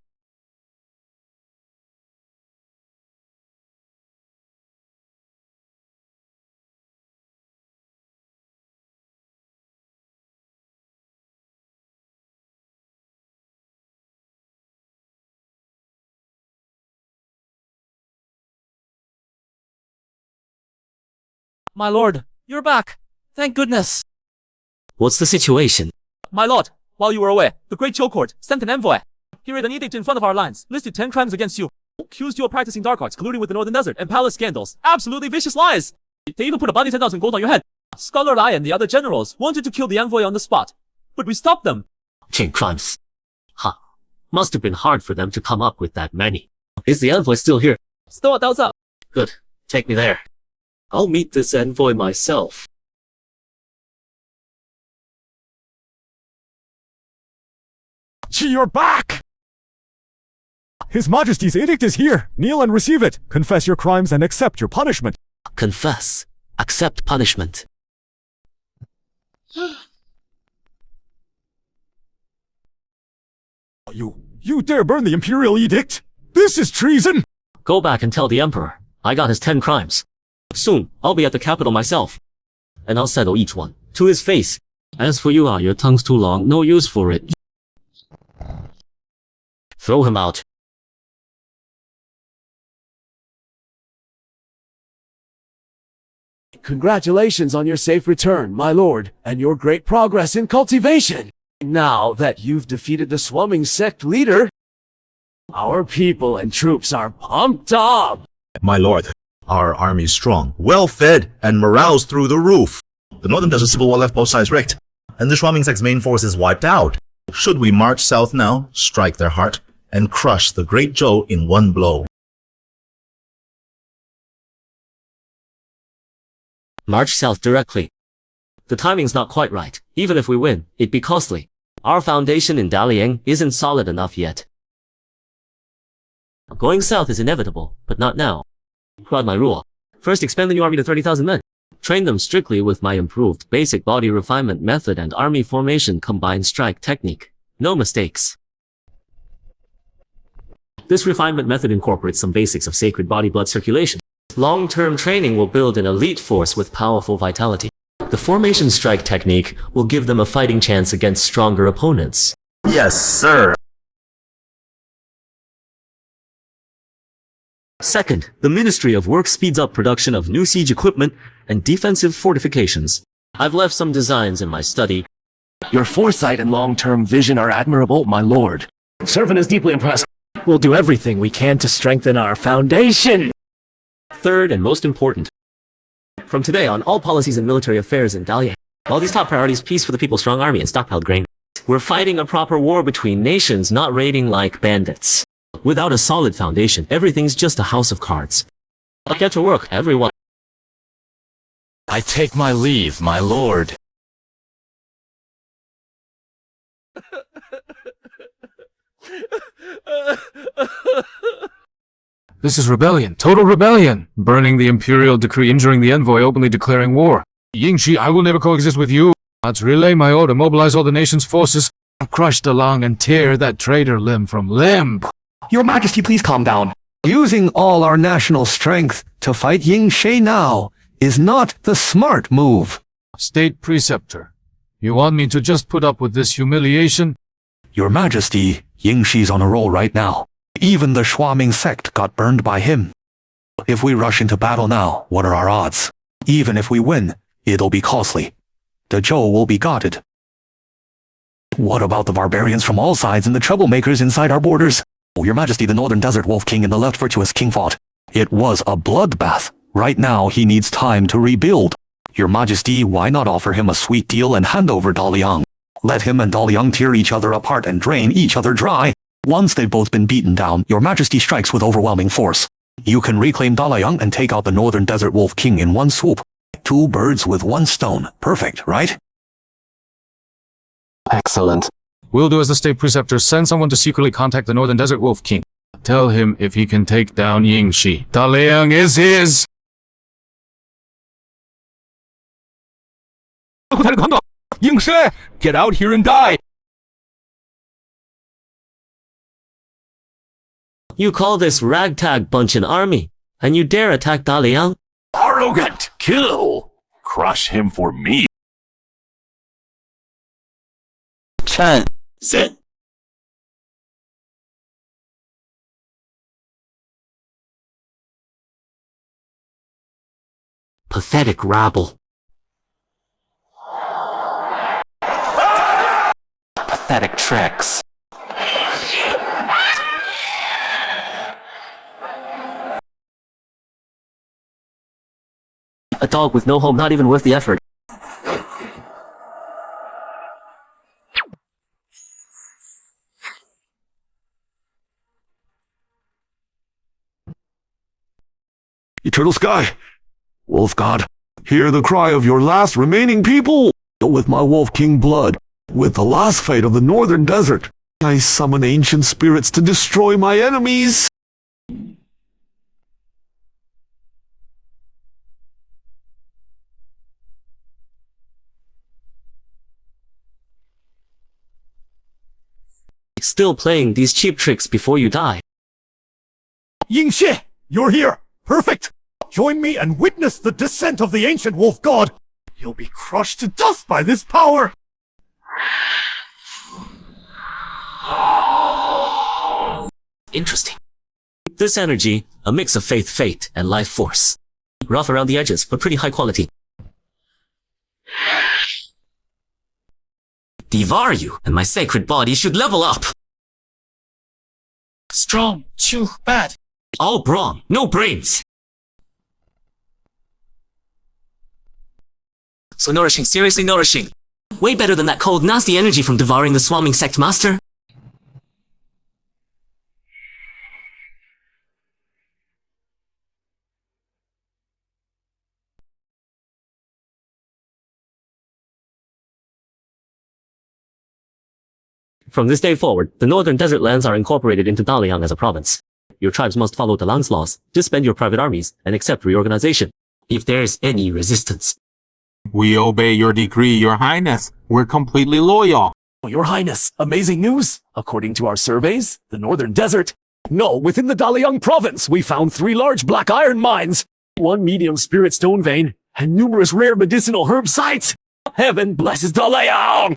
My lord, you're back. Thank goodness. What's the situation? My lord, while you were away, the great Zhou court sent an envoy. He read an edict in front of our lines, listed 10 crimes against you, accused you of practicing dark arts, colluding with the Northern Desert, and palace scandals. Absolutely vicious lies. They even put a bounty 10,000 gold on your head. Scholar Lai and the other generals wanted to kill the envoy on the spot, but we stopped them. 10 crimes. Huh. Must have been hard for them to come up with that many. Is the envoy still here? Still at Daliang. Good. Take me there. I'll meet this envoy myself. You're back! His Majesty's edict is here. Kneel and receive it. Confess your crimes and accept your punishment. Confess. Accept punishment. You dare burn the Imperial edict? This is treason! Go back and tell the Emperor. I got his 10 crimes. Soon, I'll be at the capital myself. And I'll settle each one. To his face. As for you, your tongue's too long. No use for it. Throw him out. Congratulations on your safe return, my lord, and your great progress in cultivation. Now that you've defeated the swarming sect leader, our people and troops are pumped up. My lord, our army is strong, well-fed, and morale's through the roof. The Northern Desert Civil War left both sides wrecked, and the swarming sect's main force is wiped out. Should we march south now, strike their heart, and crush the great Zhou in one blow? March south directly. The timing's not quite right. Even if we win, it'd be costly. Our foundation in Daliang isn't solid enough yet. Going south is inevitable, but not now. Quad my rule. First expand the new army to 30,000 men. Train them strictly with my improved basic body refinement method and army formation combined strike technique. No mistakes. This refinement method incorporates some basics of sacred body blood circulation. Long-term training will build an elite force with powerful vitality. The formation strike technique will give them a fighting chance against stronger opponents. Yes, sir. Second, the Ministry of Work speeds up production of new siege equipment and defensive fortifications. I've left some designs in my study. Your foresight and long-term vision are admirable, my lord. Servant is deeply impressed. We'll do everything we can to strengthen our foundation. Third and most important. From today on, all policies and military affairs in Daliang. All these top priorities: peace for the people, strong army, and stockpiled grain. We're fighting a proper war between nations, not raiding like bandits. Without a solid foundation, everything's just a house of cards. Get to work, everyone. I take my leave, my lord. This is rebellion, total rebellion. Burning the Imperial decree, injuring the envoy, openly declaring war. Yingxi, I will never coexist with you. Let's relay my order, mobilize all the nation's forces, crush Daliang and tear that traitor limb from limb. Your Majesty, please calm down. Using all our national strength to fight Yingxi now is not the smart move. State Preceptor, you want me to just put up with this humiliation? Your Majesty, Yingxi's on a roll right now. Even the Shuaming Sect got burned by him. If we rush into battle now, what are our odds? Even if we win, it'll be costly. The Zhou will be gutted. What about the barbarians from all sides and the troublemakers inside our borders? Oh, Your Majesty, the Northern Desert Wolf King and the left virtuous king fought. It was a bloodbath. Right now, he needs time to rebuild. Your Majesty, why not offer him a sweet deal and hand over Daliang? Let him and Daliang tear each other apart and drain each other dry. Once they've both been beaten down, Your Majesty strikes with overwhelming force. You can reclaim Daliang and take out the Northern Desert Wolf King in one swoop. 2 birds with 1 stone. Perfect, right? Excellent. We'll do as the State Preceptor. Send someone to secretly contact the Northern Desert Wolf King. Tell him if he can take down Yingxi, Daliang is his! Yingxi, get out here and die! You call this ragtag bunch an army, and you dare attack Daliang? Arrogant! Kill! Crush him for me! Chen! Sit! Pathetic rabble. Pathetic tricks. A dog with no home, not even worth the effort. Eternal Sky, Wolf God, hear the cry of your last remaining people. With my Wolf King blood, with the last fate of the Northern Desert, I summon ancient spirits to destroy my enemies. Still playing these cheap tricks before you die. Yingxi, you're here! Perfect! Join me and witness the descent of the ancient wolf god! You'll be crushed to dust by this power! Interesting. This energy, a mix of faith, fate, and life force. Rough around the edges, but pretty high quality. Devour you, and my sacred body should level up! Strong, too bad. All brawn, no brains! So nourishing, seriously nourishing. Way better than that cold, nasty energy from devouring the swarming sect master. From this day forward, the northern desert lands are incorporated into Daliang as a province. Your tribes must follow Daliang's laws, disband your private armies, and accept reorganization. If there's any resistance. We obey your decree, Your Highness. We're completely loyal. Your Highness, amazing news! According to our surveys, the Northern Desert... No, within the Daliang province, we found 3 large black iron mines, 1 medium spirit stone vein, and numerous rare medicinal herb sites! Heaven blesses Daliang!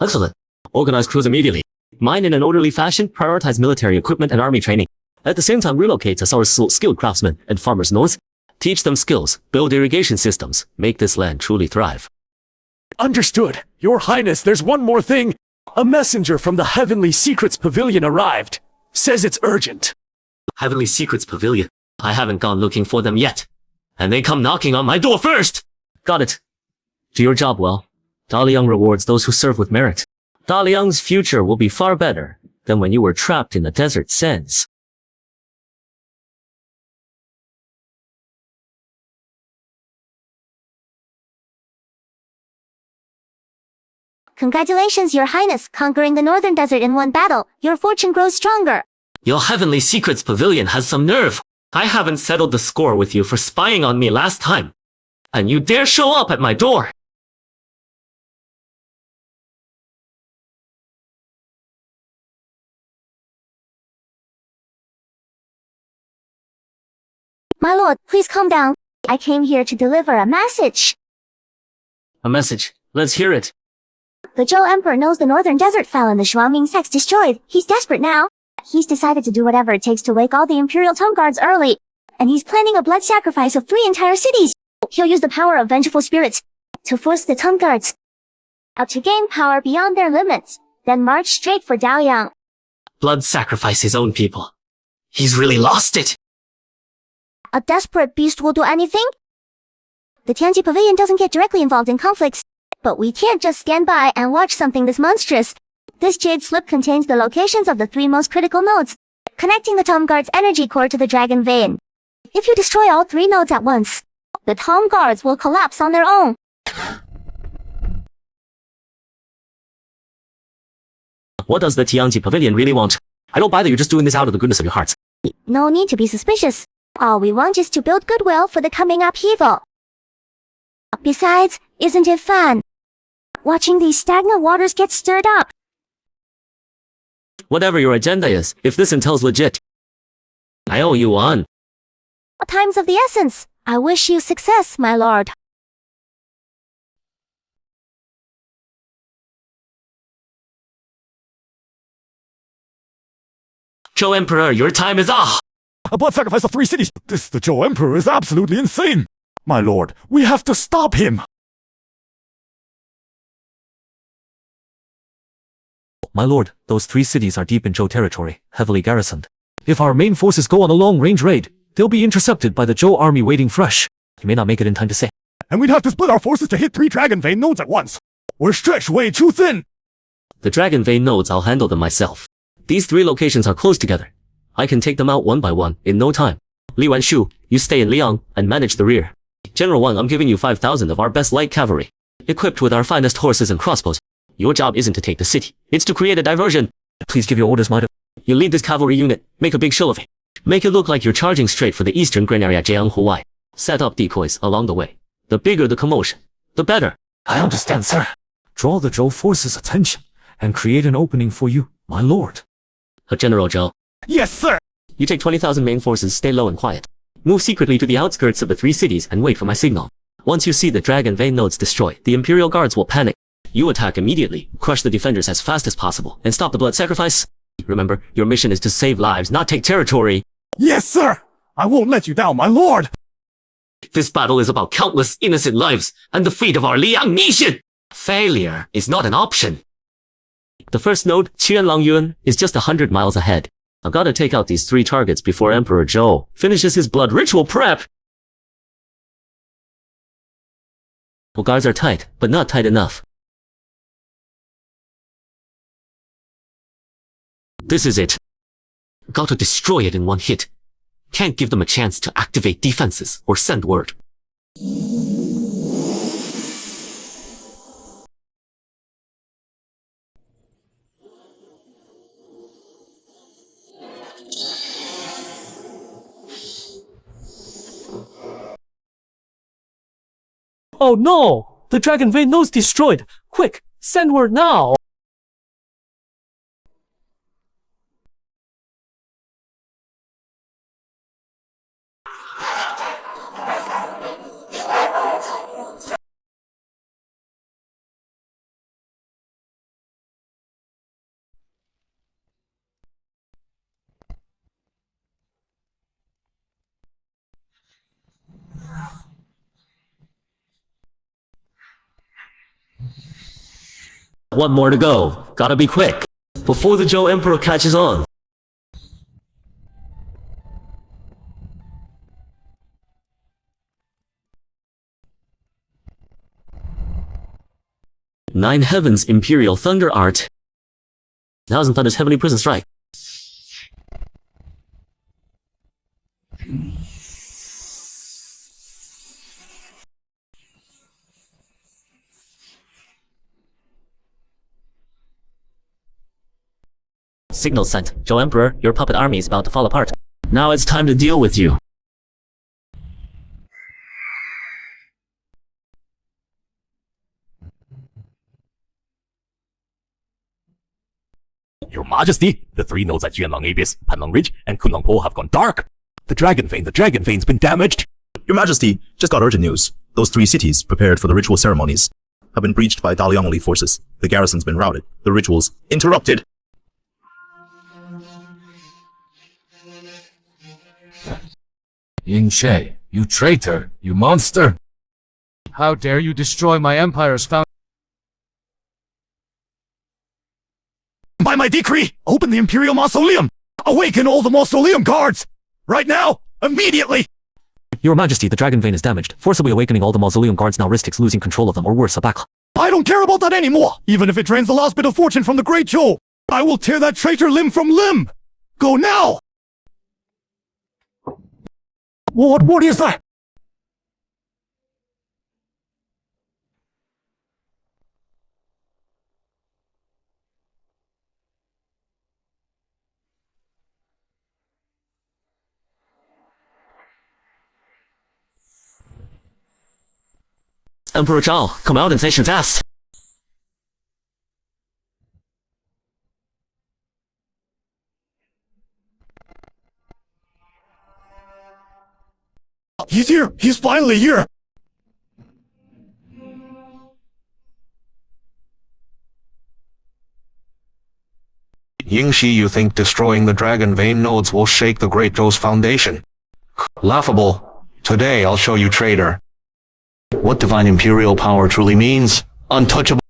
Excellent. Organize crews immediately. Mine in an orderly fashion, prioritize military equipment and army training. At the same time, relocate our skilled craftsmen and farmers north. Teach them skills, build irrigation systems, make this land truly thrive. Understood. Your Highness, there's one more thing. A messenger from the Heavenly Secrets Pavilion arrived. Says it's urgent. Heavenly Secrets Pavilion. I haven't gone looking for them yet. And they come knocking on my door first! Got it. Do your job well. Daliang rewards those who serve with merit. Daliang's future will be far better than when you were trapped in the desert sands. Congratulations, Your Highness, conquering the Northern Desert in one battle. Your fortune grows stronger. Your Heavenly Secrets Pavilion has some nerve. I haven't settled the score with you for spying on me last time. And you dare show up at my door. My lord, please calm down. I came here to deliver a message. A message. Let's hear it. The Zhou Emperor knows the Northern Desert fell and the Shuangming Sect's destroyed. He's desperate now. He's decided to do whatever it takes to wake all the Imperial Tomb Guards early. And he's planning a blood sacrifice of 3 entire cities. He'll use the power of vengeful spirits to force the Tomb Guards out to gain power beyond their limits, then march straight for Daliang. Blood sacrifice his own people. He's really lost it. A desperate beast will do anything? The Tianji Pavilion doesn't get directly involved in conflicts, but we can't just stand by and watch something this monstrous. This jade slip contains the locations of the 3 most critical nodes, connecting the Tomb Guard's energy core to the Dragon Vein. If you destroy all 3 nodes at once, the Tomb Guards will collapse on their own. What does the Tianji Pavilion really want? I don't buy that you're just doing this out of the goodness of your hearts. No need to be suspicious. All we want is to build goodwill for the coming upheaval. Besides, isn't it fun watching these stagnant waters get stirred up? Whatever your agenda is, if this intel's legit, I owe you one. Time's of the essence. I wish you success, my lord. Zhou Emperor, your time is up. A blood sacrifice of 3 cities. This, the Zhou Emperor, is absolutely insane. My lord, we have to stop him. My lord, those 3 cities are deep in Zhou territory, heavily garrisoned. If our main forces go on a long-range raid, they'll be intercepted by the Zhou army waiting fresh. You may not make it in time to say. And we'd have to split our forces to hit 3 Dragon Vein nodes at once. We're stretched way too thin. The Dragon Vein nodes, I'll handle them myself. These 3 locations are close together. I can take them out one by one in no time. Li Wanshu, you stay in Liang and manage the rear. General 1, I'm giving you 5,000 of our best light cavalry, equipped with our finest horses and crossbows. Your job isn't to take the city, it's to create a diversion. Please give your orders, Maida. You lead this cavalry unit, make a big show of it. Make it look like you're charging straight for the eastern granary at Jianghuai. Set up decoys along the way. The bigger the commotion, the better. I understand, sir. Draw the Zhou forces' attention and create an opening for you, my lord. General Zhou. Yes, sir. You take 20,000 main forces, stay low and quiet. Move secretly to the outskirts of the 3 cities and wait for my signal. Once you see the Dragon Vein nodes destroyed, the Imperial Guards will panic. You attack immediately, crush the defenders as fast as possible, and stop the blood sacrifice. Remember, your mission is to save lives, not take territory. Yes, sir. I won't let you down, my lord. This battle is about countless innocent lives and the fate of our Liang nation. Failure is not an option. The first node, Qianlangyuan, is just 100 miles ahead. I've got to take out these 3 targets before Emperor Zhou finishes his blood ritual prep. Well, guards are tight, but not tight enough. This is it. Got to destroy it in one hit. Can't give them a chance to activate defenses or send word. Oh no! The Dragon Vein node's destroyed! Quick, send word now! One more to go. Gotta be quick. Before the Zhou Emperor catches on. Nine Heavens Imperial Thunder Art. Thousand Thunder's Heavenly Prison Strike. Signal sent. Zhou Emperor, your puppet army is about to fall apart. Now it's time to deal with you. Your Majesty, the 3 nodes at Jianlang Abyss, Panlong Ridge, and Kunlong Po have gone dark. The dragon vene's been damaged. Your Majesty, just got urgent news. Those 3 cities, prepared for the ritual ceremonies, have been breached by Daliang elite forces. The garrison's been routed. The rituals interrupted. Yingshi, you traitor, you monster. How dare you destroy my empire's foundation? By my decree, open the Imperial Mausoleum! Awaken all the Mausoleum guards! Right now! Immediately! Your Majesty, the dragon vein is damaged. Forcibly awakening all the mausoleum guards now risks losing control of them, or worse, a backlash. I don't care about that anymore! Even if it drains the last bit of fortune from the Great Zhou! I will tear that traitor limb from limb! Go now! What is that? Emperor Zhao, come out and face your death. He's here! He's finally here! Yingshi, you think destroying the dragon vein nodes will shake the Great Zhou's foundation? Laughable. Today I'll show you, traitor, what divine imperial power truly means. Untouchable.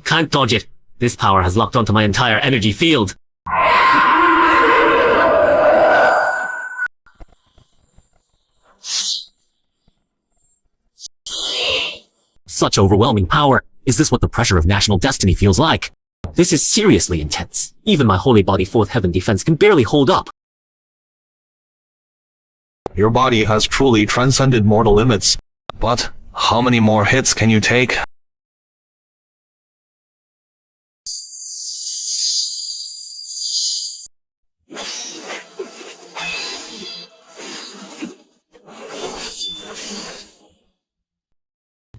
Can't dodge it. This power has locked onto my entire energy field. Such overwhelming power. Is this what the pressure of national destiny feels like? This is seriously intense. Even my holy body 4th heaven defense can barely hold up. Your body has truly transcended mortal limits. But how many more hits can you take?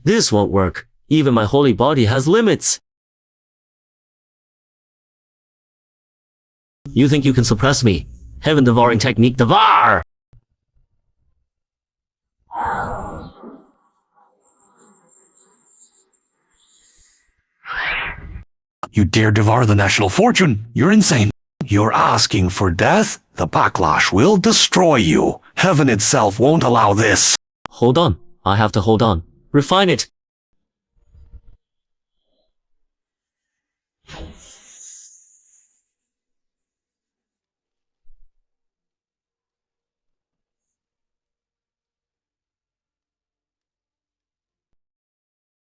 This won't work. Even my holy body has limits. You think you can suppress me? Heaven devouring technique, devour! You dare devour the national fortune? You're insane. You're asking for death? The backlash will destroy you. Heaven itself won't allow this. Hold on. I have to hold on. Refine it.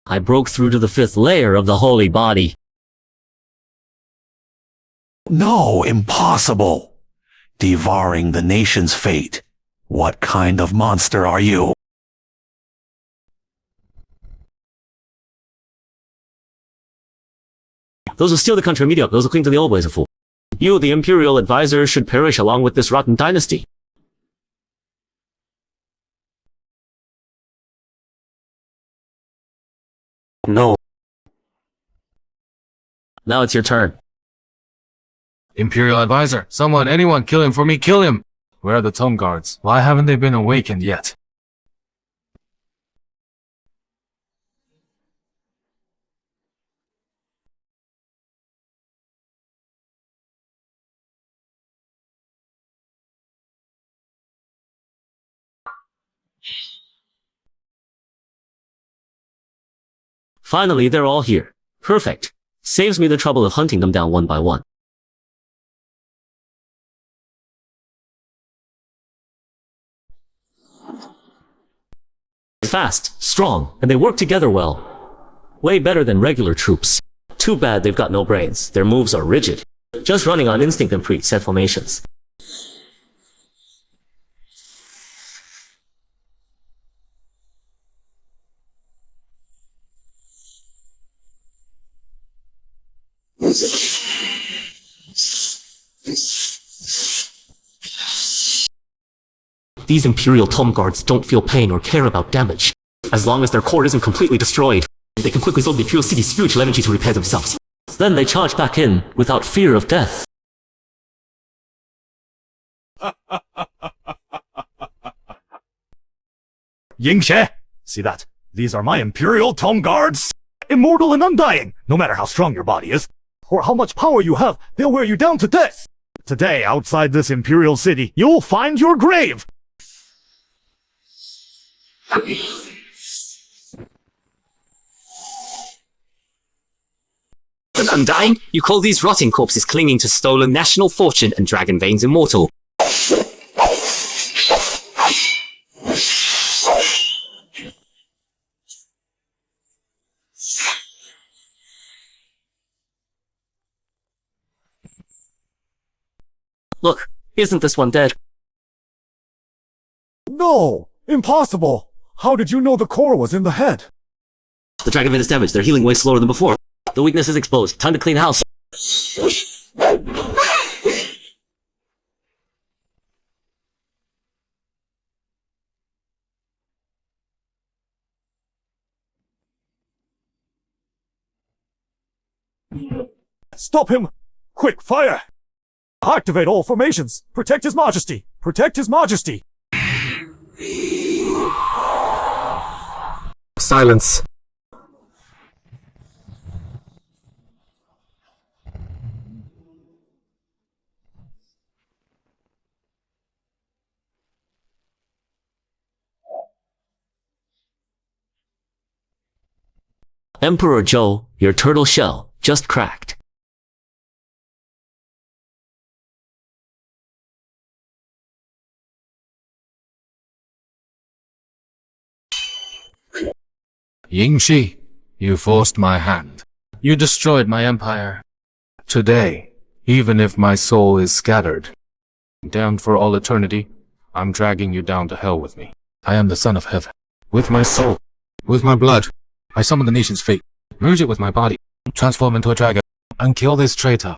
I broke through to the 5th layer of the holy body. No, impossible. Devouring the nation's fate. What kind of monster are you? Those who steal the country media, those who cling to the old ways of fool. You, the Imperial advisor, should perish along with this rotten dynasty. No. Now it's your turn. Imperial advisor, someone, anyone, kill him for me, kill him! Where are the tomb guards? Why haven't they been awakened yet? Finally, they're all here. Perfect. Saves me the trouble of hunting them down one by one. fast, strong, and they work together well. Way better than regular troops. Too bad they've got no brains. Their moves are rigid, just running on instinct and preset formations. These Imperial Tomb Guards don't feel pain or care about damage. As long as their core isn't completely destroyed, they can quickly absorb the Imperial City's spiritual energy to repair themselves. Then they charge back in, without fear of death. Yingxie, see that? These are my Imperial Tomb Guards! Immortal and undying, no matter how strong your body is, or how much power you have, they'll wear you down to death! Today, outside this Imperial city, you'll find your grave! Undying? You call these rotting corpses clinging to stolen national fortune and dragon veins immortal? Look, isn't this one dead? No! Impossible! How did you know the core was in the head? The dragon vein is damaged. They're healing way slower than before. The weakness is exposed. Time to clean house. Stop him! Quick, fire! Activate all formations! Protect His Majesty! Protect His Majesty! Silence. Emperor Zhou, your turtle shell just cracked. Yingxi, you forced my hand. You destroyed my empire. Today, even if my soul is scattered, damned for all eternity, I'm dragging you down to hell with me. I am the son of heaven. With my soul, with my blood, I summon the nation's fate, merge it with my body, transform into a dragon, and kill this traitor.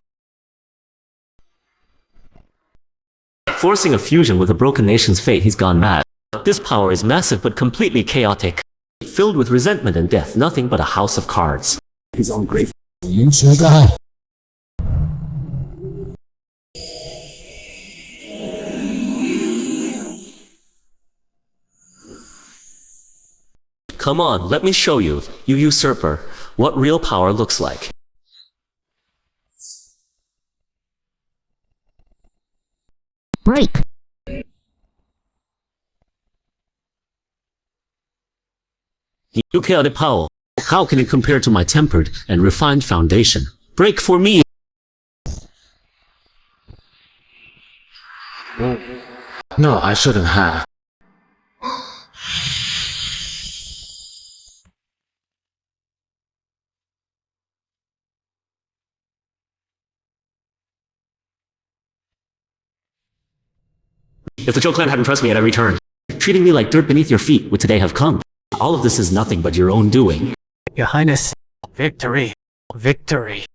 Forcing a fusion with a broken nation's fate, he's gone mad. This power is massive but completely chaotic. Filled with resentment and death, nothing but a house of cards. His own grave. Yingxie. Come on, let me show you, you usurper, what real power looks like. Break. You chaotic power, how can it compare to my tempered and refined foundation? Break for me! No, I shouldn't have. If the Zhou clan hadn't trusted me at every turn, treating me like dirt beneath your feet would today have come. All of this is nothing but your own doing. Your Highness, victory, victory.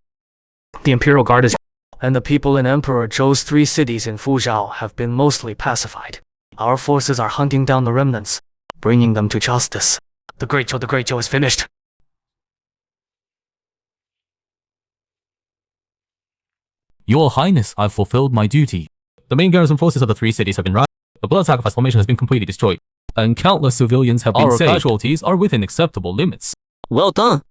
The Imperial Guard is, and the people in Emperor Zhou's 3 cities in Fuzhou have been mostly pacified. Our forces are hunting down the remnants, bringing them to justice. The Great Zhou is finished. Your Highness, I've fulfilled my duty. The main garrison forces of the 3 cities have been routed. The blood sacrifice formation has been completely destroyed, and countless civilians have been saved. Our casualties are within acceptable limits. Well done.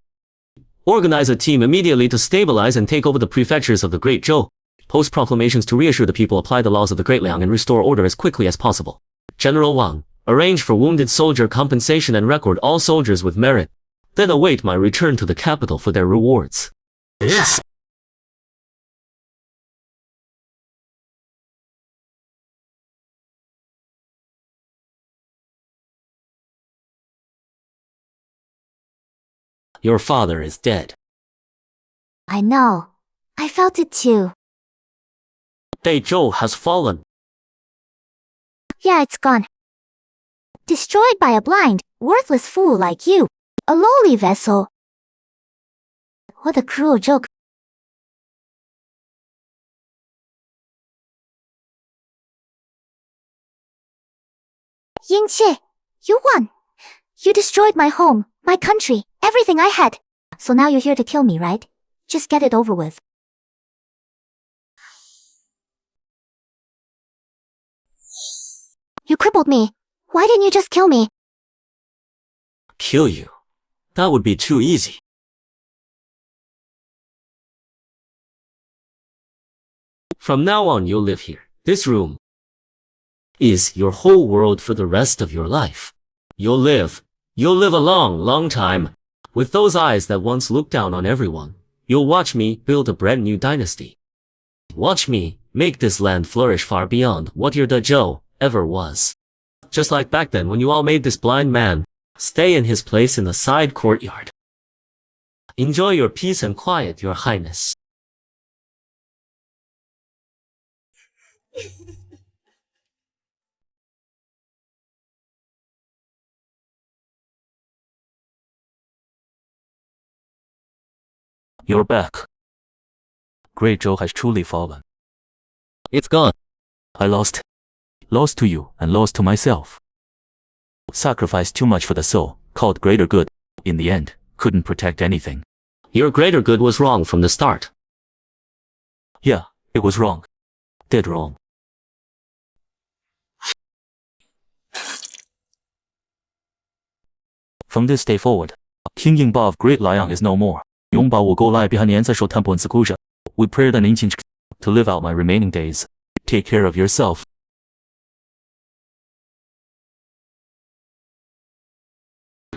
Organize a team immediately to stabilize and take over the prefectures of the Great Zhou. Post proclamations to reassure the people, apply the laws of the Great Liang and restore order as quickly as possible. General Wang, arrange for wounded soldier compensation and record all soldiers with merit. Then await my return to the capital for their rewards. Yes. Your father is dead. I know. I felt it too. Zhou has fallen. Yeah, it's gone. Destroyed by a blind, worthless fool like you. A lowly vessel. What a cruel joke. Yingqi, you won. You destroyed my home, my country, everything I had. So now you're here to kill me, right? Just get it over with. You crippled me. Why didn't you just kill me? Kill you? That would be too easy. From now on, you'll live here. This room is your whole world for the rest of your life. You'll live a long, long time. With those eyes that once looked down on everyone, you'll watch me build a brand new dynasty. Watch me make this land flourish far beyond what your Zhou ever was. Just like back then when you all made this blind man stay in his place in the side courtyard. Enjoy your peace and quiet, your highness. You're back. Great Zhou has truly fallen. It's gone. I lost to you and lost to myself. Sacrificed too much for the soul, called greater good. In the end, couldn't protect anything. Your greater good was wrong from the start. Yeah, it was wrong. Dead wrong. From this day forward, King Yingba of Great Liang is no more. 永保我够赖 behind the ancestral temple in seclusion. We pray that ancient to live out my remaining days. Take care of yourself.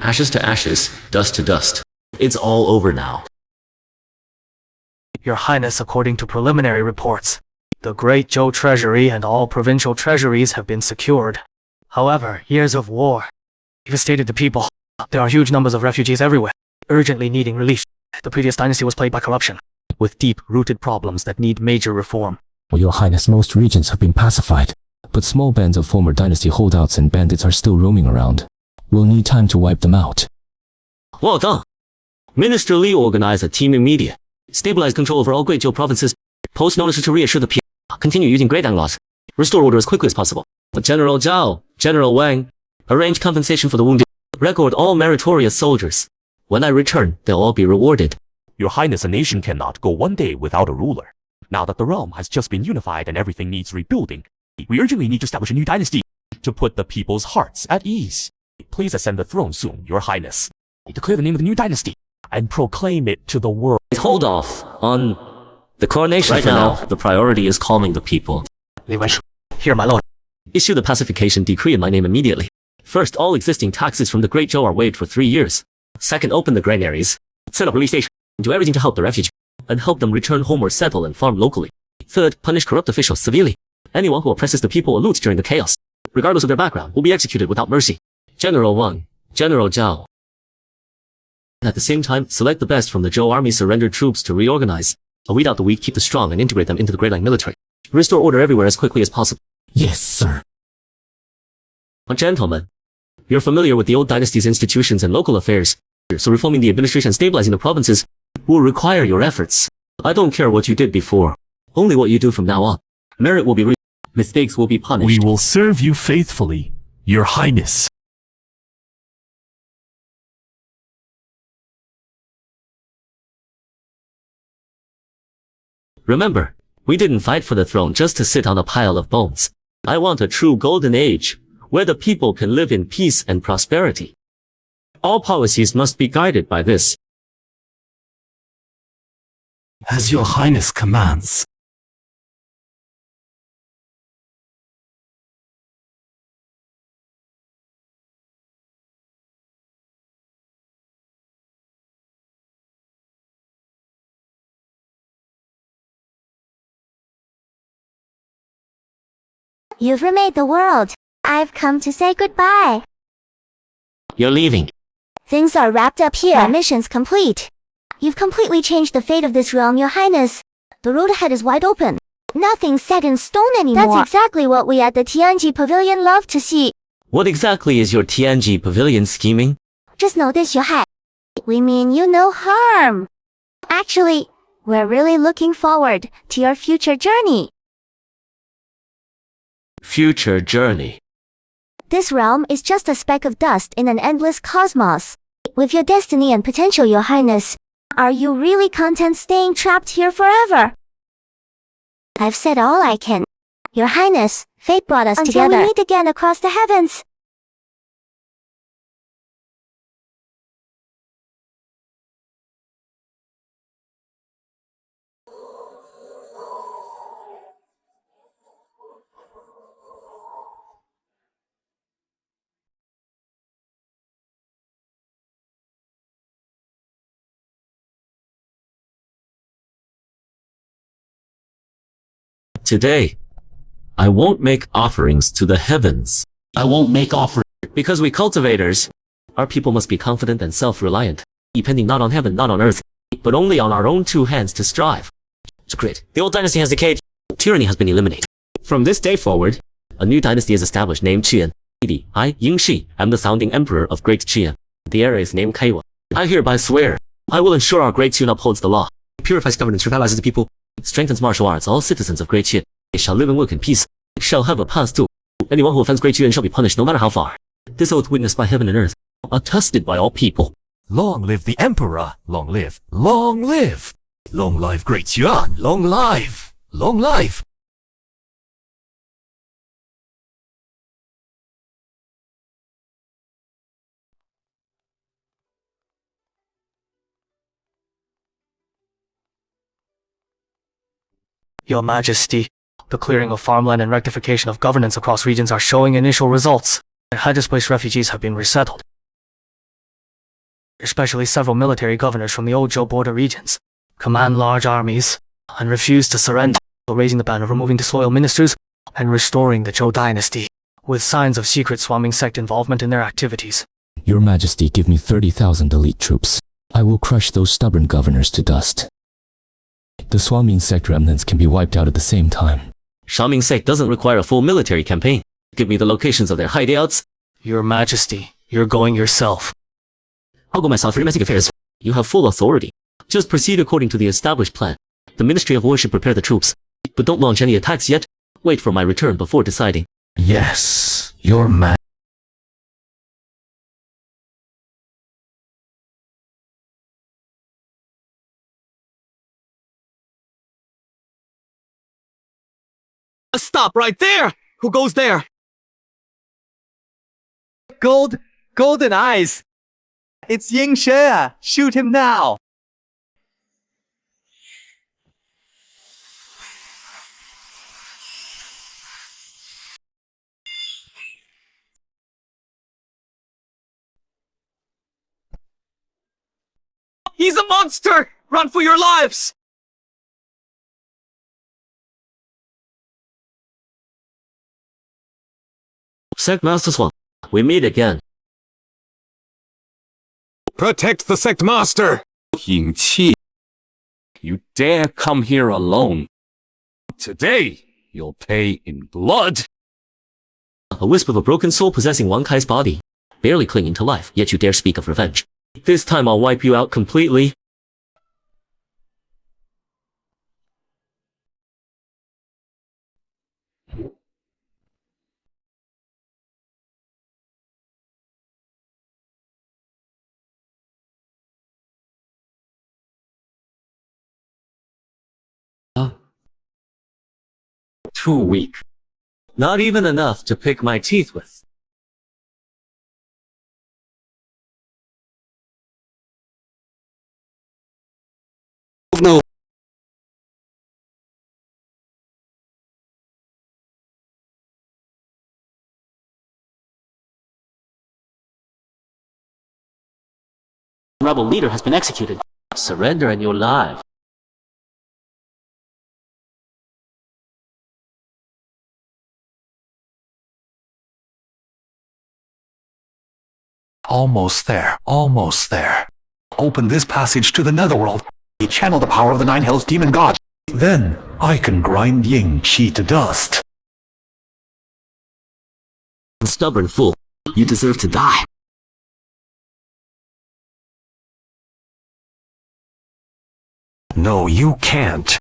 Ashes to ashes, dust to dust. It's all over now. Your Highness, according to preliminary reports, the Great Zhou Treasury and all provincial treasuries have been secured. However, years of war devastated the people. There are huge numbers of refugees everywhere, urgently needing relief. The previous dynasty was plagued by corruption, with deep-rooted problems that need major reform. Well, Your Highness, most regions have been pacified, but small bands of former dynasty holdouts and bandits are still roaming around. We'll need time to wipe them out. Well done. Minister Li organized a team immediate. Stabilize control over all Great Zhou provinces. Post notices to reassure the people. Continue using Great Ang laws. Restore order as quickly as possible. General Zhao, General Wang, arrange compensation for the wounded. Record all meritorious soldiers. When I return, they'll all be rewarded. Your Highness, a nation cannot go one day without a ruler. Now that the realm has just been unified and everything needs rebuilding, we urgently need to establish a new dynasty to put the people's hearts at ease. Please ascend the throne soon, Your Highness. Declare the name of the new dynasty and proclaim it to the world. Hold off on the coronation right now. The priority is calming the people. Here, my lord. Issue the pacification decree in my name immediately. First, all existing taxes from the Great Zhou are waived for 3 years. Second, open the granaries. Set up relief stations. Do everything to help the refugees and help them return home or settle and farm locally. Third, punish corrupt officials severely. Anyone who oppresses the people or loots during the chaos, regardless of their background, will be executed without mercy. General Wang, General Zhao. At the same time, select the best from the Zhou army surrendered troops to reorganize. Weed out the weak, keep the strong, and integrate them into the Great Liang military. Restore order everywhere as quickly as possible. Yes, sir. Gentlemen, you're familiar with the old dynasty's institutions and local affairs, so reforming the administration and stabilizing the provinces will require your efforts. I don't care what you did before, only what you do from now on. Merit will be mistakes will be punished. We will serve you faithfully, Your Highness. Remember, we didn't fight for the throne just to sit on a pile of bones. I want a true golden age, where the people can live in peace and prosperity. All policies must be guided by this. As Your Highness commands. You've remade the world. I've come to say goodbye. You're leaving. Things are wrapped up here. My mission's complete. You've completely changed the fate of this realm, Your Highness. The road ahead is wide open. Nothing's set in stone anymore. That's exactly what we at the Tianji Pavilion love to see. What exactly is your Tianji Pavilion scheming? Just know this, Your High. We mean you no harm. Actually, we're really looking forward to your future journey. Future journey. This realm is just a speck of dust in an endless cosmos. With your destiny and potential, Your Highness, are you really content staying trapped here forever? I've said all I can. Your Highness, fate brought us together. Until we meet again across the heavens. Today, I won't make offerings to the heavens. I won't make offerings. Because we cultivators, our people must be confident and self-reliant, depending not on heaven, not on earth, but only on our own two hands to strive. To create. The old dynasty has decayed. Tyranny has been eliminated. From this day forward, a new dynasty is established named Qian. I, Yingshi, am the founding emperor of Great Qian. The era is named Kaiwa. I hereby swear, I will ensure our Great Qian upholds the law, purifies governance, revitalizes the people, strengthens martial arts. All citizens of Great Qian shall live and work in peace, shall have a path too. Anyone who offends Great Qian shall be punished no matter how far. This oath witnessed by heaven and earth, attested by all people. Long live the Emperor! Long live! Long live! Long live Great Yuan! Long live! Long live! Your Majesty, the clearing of farmland and rectification of governance across regions are showing initial results. Displaced refugees have been resettled, especially several military governors from the old Zhou border regions, command large armies, and refuse to surrender, raising the ban of removing disloyal ministers and restoring the Zhou dynasty, with signs of secret swarming sect involvement in their activities. Your Majesty, give me 30,000 elite troops. I will crush those stubborn governors to dust. The swarming sect remnants can be wiped out at the same time. Swarming sect doesn't require a full military campaign. Give me the locations of their hideouts. Your Majesty, you're going yourself. I'll go myself for domestic affairs. You have full authority. Just proceed according to the established plan. The Ministry of War should prepare the troops. But don't launch any attacks yet. Wait for my return before deciding. Yes, Your Majesty. Stop right there! Who goes there? Golden eyes! It's Ying She! Shoot him now! He's a monster! Run for your lives! Sect Master Swan, we meet again. Protect the Sect Master! Ying Qi, you dare come here alone. Today, you'll pay in blood. A wisp of a broken soul possessing Wang Kai's body, barely clinging to life, yet you dare speak of revenge. This time I'll wipe you out completely. Too weak. Not even enough to pick my teeth with. No. Rebel leader has been executed. Surrender and you're live. Almost there, almost there. Open this passage to the netherworld. Channel the power of the 9 Hells demon gods. Then I can grind Ying Qi to dust. Stubborn fool. You deserve to die. No, you can't.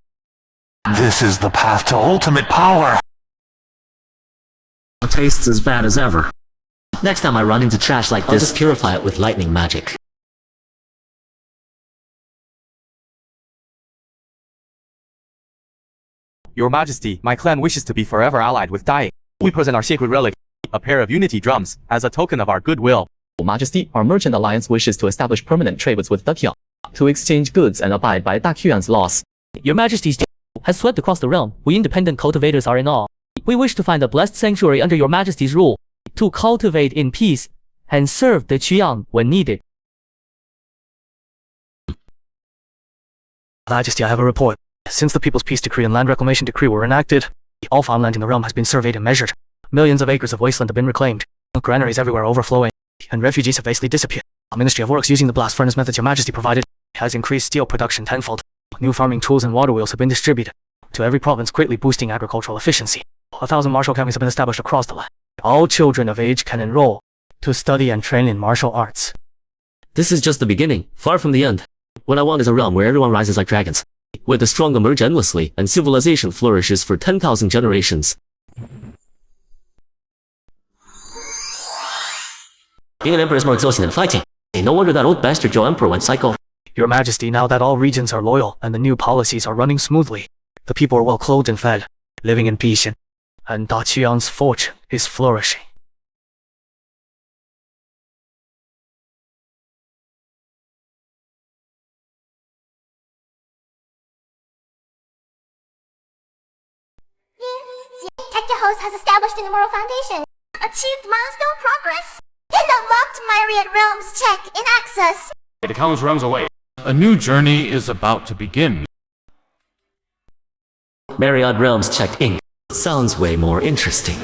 This is the path to ultimate power. It tastes as bad as ever. Next time I run into trash like this, I'll just purify it with lightning magic. Your Majesty, my clan wishes to be forever allied with Daliang. We present our sacred relic, a pair of unity drums, as a token of our goodwill. Your Majesty, our merchant alliance wishes to establish permanent trade with Daliang, to exchange goods and abide by Daqian's laws. Your Majesty's has swept across the realm. We independent cultivators are in awe. We wish to find a blessed sanctuary under your Majesty's rule, to cultivate in peace and serve the Qiang when needed. Majesty, I have a report. Since the People's Peace Decree and Land Reclamation Decree were enacted, all farmland in the realm has been surveyed and measured. Millions of acres of wasteland have been reclaimed. Granaries everywhere overflowing, and refugees have basically disappeared. Our Ministry of Works, using the blast furnace methods your Majesty provided, has increased steel production tenfold. New farming tools and water wheels have been distributed to every province, greatly boosting agricultural efficiency. 1,000 martial academies have been established across the land. All children of age can enroll to study and train in martial arts. This is just the beginning, far from the end. What I want is a realm where everyone rises like dragons, where the strong emerge endlessly, and civilization flourishes for 10,000 generations. Being an emperor is more exhausting than fighting. No wonder that old bastard Zhou emperor went psycho. Your Majesty, now that all regions are loyal and the new policies are running smoothly, the people are well clothed and fed, living in peace, and Daqiang's fortune is flourishing. Tector Host has established an Immortal Foundation, achieved milestone progress, and unlocked Myriad Realms check in access. It counts realms away. A new journey is about to begin. Myriad Realms checked ink. Sounds way more interesting.